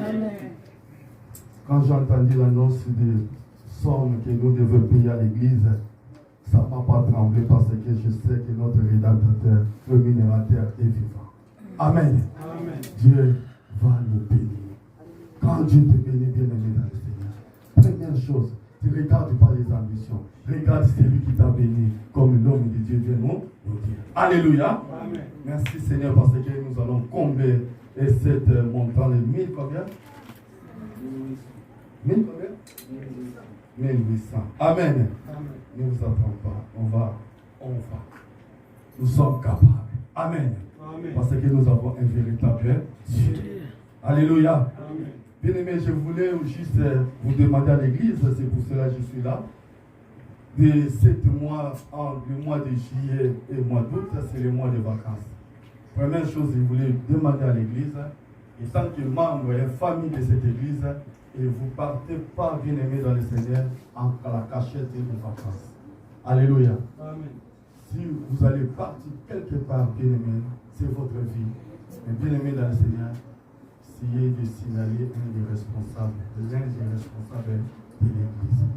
Amen. Quand j'ai entendu l'annonce des sommes que nous devons payer à l'église, ça ne m'a pas tremblé parce que je sais que notre rédacteur, le rémunérateur est vivant. Amen. Amen. Dieu va nous bénir. Quand Dieu te bénit, bien aimé dans le Seigneur, première chose, tu ne regardes pas les ambitions. Regarde celui qui t'a béni comme l'homme de Dieu vient nous dire. Alléluia. Amen. Merci Seigneur parce que nous allons combler cette montant de 1000 combien? 1000 combien? 1800. Amen. Amen. Ne vous attendons pas. On va. Nous sommes capables. Amen. Amen. Parce que nous avons un véritable Dieu. Alléluia. Amen. Bien aimé, je voulais juste vous demander à l'église, c'est pour cela que je suis là, de 7 mois, le mois de juillet et le mois d'août, c'est le mois de vacances. Première chose, je voulais demander à l'église, et tant que membre et famille de cette église, et vous ne partez pas bien aimé dans le Seigneur en la cachette des vacances. Alléluia. Amen. Si vous allez partir quelque part bien aimé, c'est votre vie. Mais bien aimé dans le Seigneur, essayez de signaler l'un des responsables de l'église.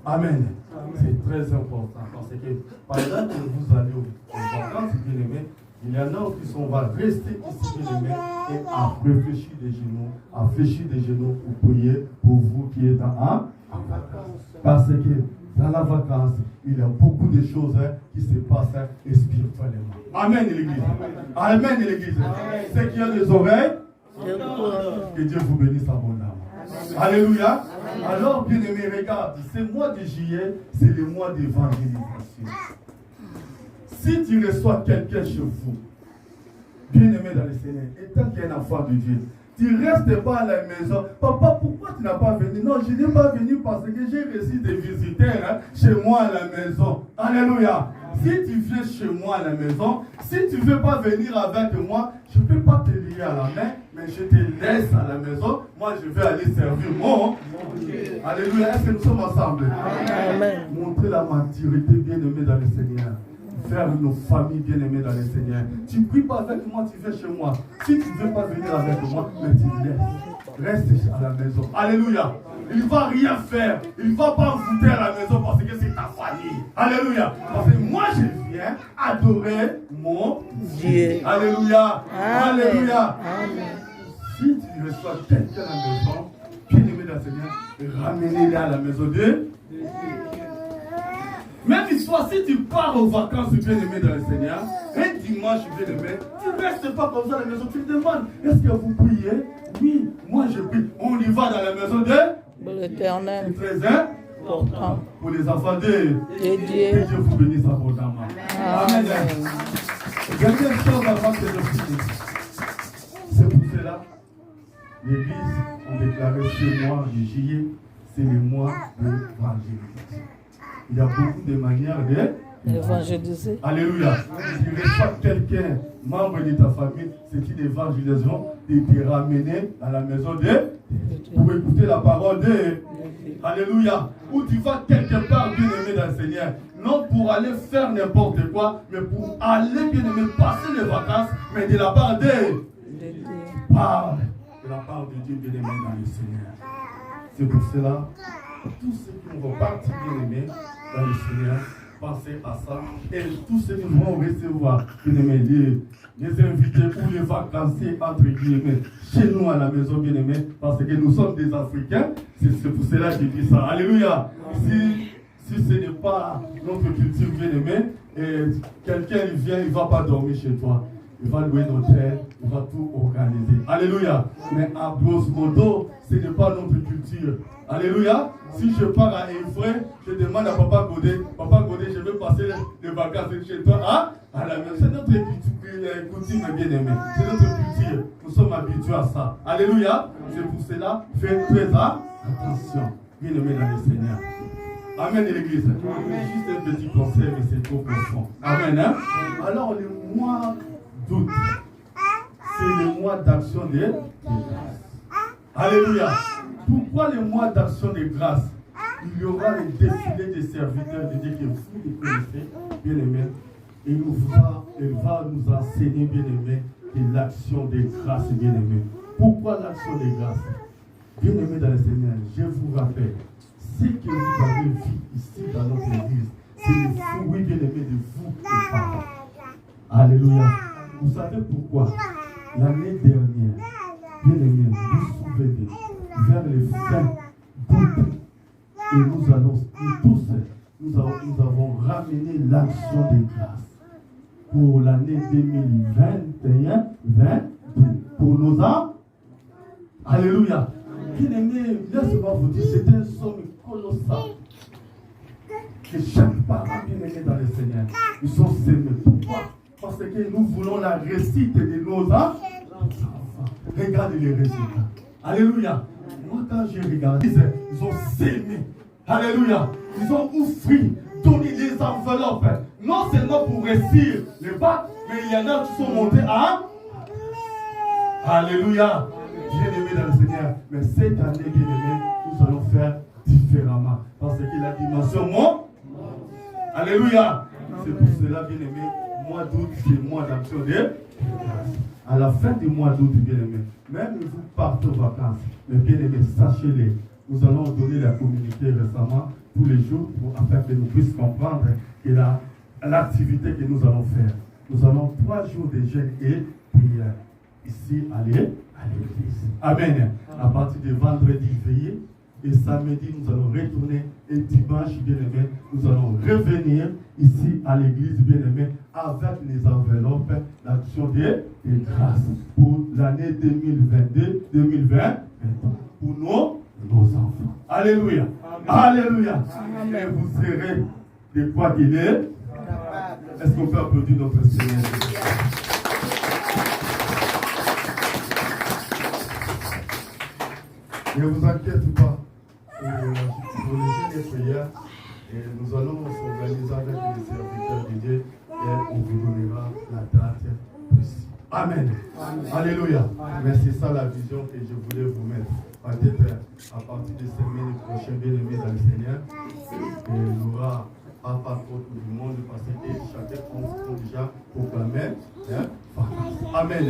Amen. Amen. C'est très important parce que pendant que vous allez aux vacances, bien aimé, il y en a qui sont, va rester ici, bien aimé, et à réfléchir des genoux, pour prier pour vous qui êtes en vacances. Parce que dans la vacance, il y a beaucoup de choses qui se passent spirituellement. Amen, l'église. Amen, l'église. Ceux qui ont les oreilles, que Dieu vous bénisse abondamment. Alléluia. Alors, bien aimé, regarde, ce mois de juillet, c'est le mois d'évangélisation. Si tu reçois quelqu'un chez vous, bien aimé dans le Seigneur, étant qu'il est un enfant de Dieu, tu ne restes pas à la maison. Papa, pourquoi tu n'as pas venu? Non, je n'ai pas venu parce que j'ai reçu des visiteurs chez moi à la maison. Alléluia. Si tu viens chez moi à la maison, si tu ne veux pas venir avec moi, je ne peux pas te lier à la main, mais je te laisse à la maison. Moi, je vais aller servir mon Dieu. Alléluia. Est-ce que nous sommes ensemble? Amen. Montrer la maturité bien-aimée dans le Seigneur. Faire nos familles bien-aimées dans le Seigneur. Tu ne pries pas avec moi, tu viens chez moi. Si tu ne veux pas venir avec moi, mais tu laisses. Reste à la maison. Alléluia. Il ne va rien faire. Il ne va pas vous à la maison parce que c'est ta famille. Alléluia. Parce que moi, je viens adorer mon Dieu. Alléluia. Amen. Alléluia. Amen. Si tu reçois quelqu'un à la maison, dans le Seigneur, ramenez-les à la maison de. Même histoire, si tu pars aux vacances, bien-aimé dans le Seigneur, un dimanche, bien-aimé, tu ne restes pas comme ça à la maison, tu te demandes, est-ce que vous priez? Oui, moi je prie. On y va dans la maison de l'Éternel. C'est très important pour les enfants de Dieu. Que Dieu vous bénisse abondamment. Amen. Dernière chose avant que je finisse. C'est pour cela, l'Église a déclaré ce mois de juillet, c'est le mois de l'évangélisation. Il y a beaucoup de manières d'évangéliser. Alléluia. Si tu reçois quelqu'un, membre de ta famille, c'est une évangélisation de te ramener à la maison de pour écouter la parole de Alléluia. Ou tu vas quelque part bien aimé dans le Seigneur. Non pour aller faire n'importe quoi, mais pour aller bien aimé passer les vacances, mais de la part de Parle de la part de Dieu bien aimé dans le Seigneur. C'est pour cela, tous ceux qui vont partir bien aimés dans le Seigneur, pensez à ça. Et tous ceux qui vont recevoir, bien aimés, les invités ou les vacanciers, entre guillemets, chez nous à la maison, bien aimés, parce que nous sommes des Africains, c'est pour cela que je dis ça. Alléluia. Si ce n'est pas notre culture, bien aimé, quelqu'un vient, il ne va pas dormir chez toi. Il va louer un hôtel, il va tout organiser. Alléluia. Mais à grosso modo, ce n'est pas notre culture. Alléluia. Si je pars à Évray, je demande à Papa Godé, je vais passer les vacances chez toi. Ah, à la maison. C'est notre coutume bien aimé. C'est notre culture. Nous sommes habitués à ça. Alléluia. C'est pour cela, faites très attention. Bien aimé dans le Seigneur. Amen l'église. Juste un petit conseil, mais c'est trop profond. Amen. Hein? Alors, le mois d'août, c'est le mois d'action de grâce. Alléluia. Pourquoi le mois d'action de grâce? Il y aura le défilé des serviteurs de Dieu que vous les connaissez, bien aimé. Et il va nous enseigner, bien aimé, de l'action de grâce, bien aimé. Pourquoi l'action de grâce? Bien aimé dans le Seigneur, je vous rappelle, ce que vous avez vu ici dans notre église, c'est le fruit, bien aimé, de vous, les parents. Alléluia. Vous savez pourquoi? L'année dernière, bien aimé, vous vous souvenez, vers les fins d'août, et nous avons ramené l'action de grâce pour l'année 2021-2022 pour nos âmes. Alléluia. Bien aimé, laissez-moi vous dire, c'est une somme colossale que chaque parent bien aimé dans le Seigneur, ils sont sémés. Pourquoi? Parce que nous voulons la réussite de nos enfants. Regardez les résultats. Alléluia. Moi, quand je regarde, ils ont sémé. Alléluia. Ils ont offert, donné les enveloppes. Non seulement pour réussir les bacs, mais il y en a qui sont montés à. Alléluia. Bien-aimé dans le Seigneur. Mais cette année, bien-aimé, nous allons faire différemment. Parce que la dimension monte. Alléluia. C'est pour cela, bien-aimé, mois d'août, c'est mois d'action de grâce. À la fin du mois d'août, bien-aimé, même si vous partez aux vacances, mais bien-aimé, sachez-les, nous allons donner la communauté récemment, tous les jours, afin que nous puissions comprendre que l'activité que nous allons faire. Nous allons 3 jours de jeûne et prière ici à l'église. Amen. À partir de vendredi veillé, et samedi, nous allons retourner. Et dimanche, bien-aimé, nous allons revenir ici à l'église, bien-aimé, avec les enveloppes d'action de grâce pour l'année 2022-2020 pour nos enfants. Alléluia. Alléluia. Et vous serez de quoi qu'il est. Est-ce qu'on peut applaudir notre Seigneur? Ne vous inquiétez pas. Pour les jeunes prières, nous allons s'organiser avec les serviteurs de Dieu et on vous donnera la date précise. Amen. Alléluia. Mais c'est ça la vision que je voulais vous mettre. Peut-être à partir de semaine prochaine, bien aimé dans le Seigneur, il y aura pas par contre du monde parce que chacun on déjà proclamé. Amen.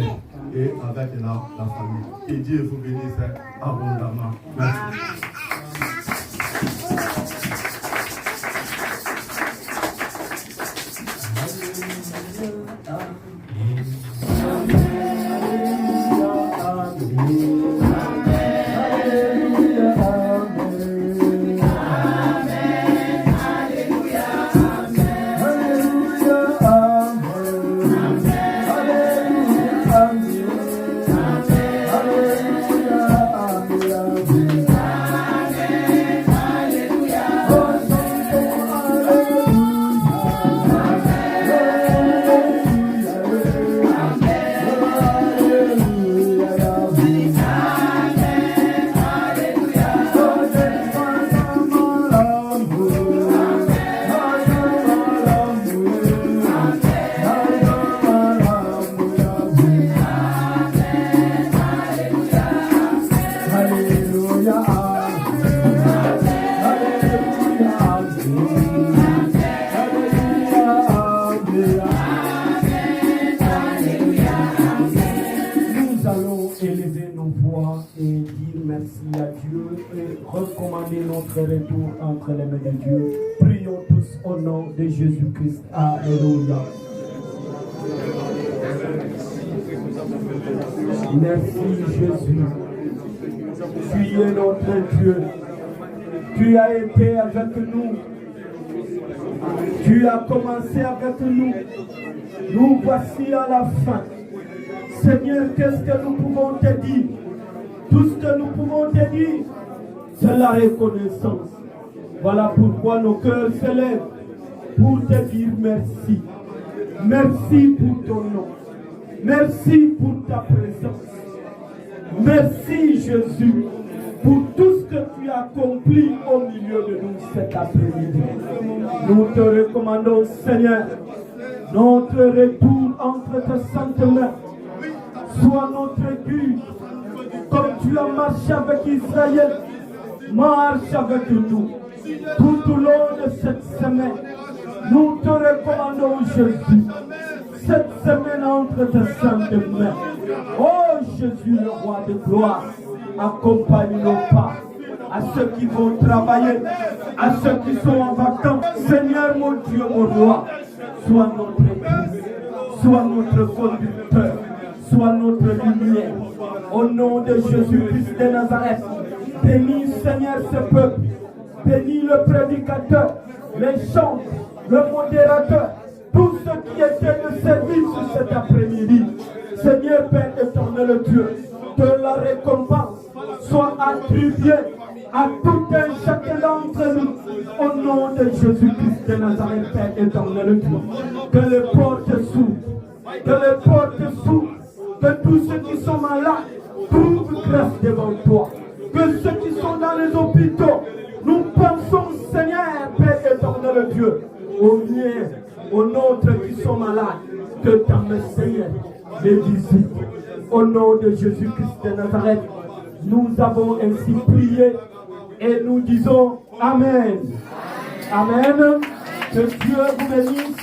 Et avec la famille. Que Dieu vous bénisse abondamment. Merci. Hallelujah. Recommander notre retour entre les mains de Dieu. Prions tous au nom de Jésus-Christ. Alléluia. Merci Jésus. Tu es notre Dieu. Tu as été avec nous. Tu as commencé avec nous. Nous voici à la fin. Seigneur, qu'est-ce que nous pouvons te dire? Tout ce que nous pouvons te dire, c'est la reconnaissance. Voilà pourquoi nos cœurs se lèvent pour te dire merci. Merci pour ton nom. Merci pour ta présence. Merci Jésus pour tout ce que tu as accompli au milieu de nous cet après-midi. Nous te recommandons, Seigneur, notre retour entre tes saintes mains. Sois notre guide. Comme tu as marché avec Israël, marche avec nous. Tout au long de cette semaine, nous te recommandons, Jésus, cette semaine entre tes saintes mains. Oh Jésus, le roi de gloire, accompagne nos pas à ceux qui vont travailler, à ceux qui sont en vacances. Seigneur, mon Dieu, mon roi, sois notre épouse, sois notre conducteur, sois notre lumière. Au nom de Jésus-Christ de Nazareth, bénis, Seigneur, ce peuple. Bénis le prédicateur, les chantres, le modérateur, tous ceux qui étaient de service cet après-midi. Seigneur, Père éternel Dieu, que la récompense soit attribuée à tout un chacun d'entre nous. Au nom de Jésus-Christ de Nazareth, Père éternel Dieu, que les portes s'ouvrent, que les portes s'ouvrent, que tous ceux qui sont malades trouvent grâce devant toi. Que ceux qui sont dans les hôpitaux, nous pensons, Seigneur, Père éternel Dieu, aux miens, aux nôtres qui sont malades, que ta main, Seigneur, les visite. Au nom de Jésus-Christ de Nazareth, nous avons ainsi prié et nous disons Amen. Amen. Que Dieu vous bénisse.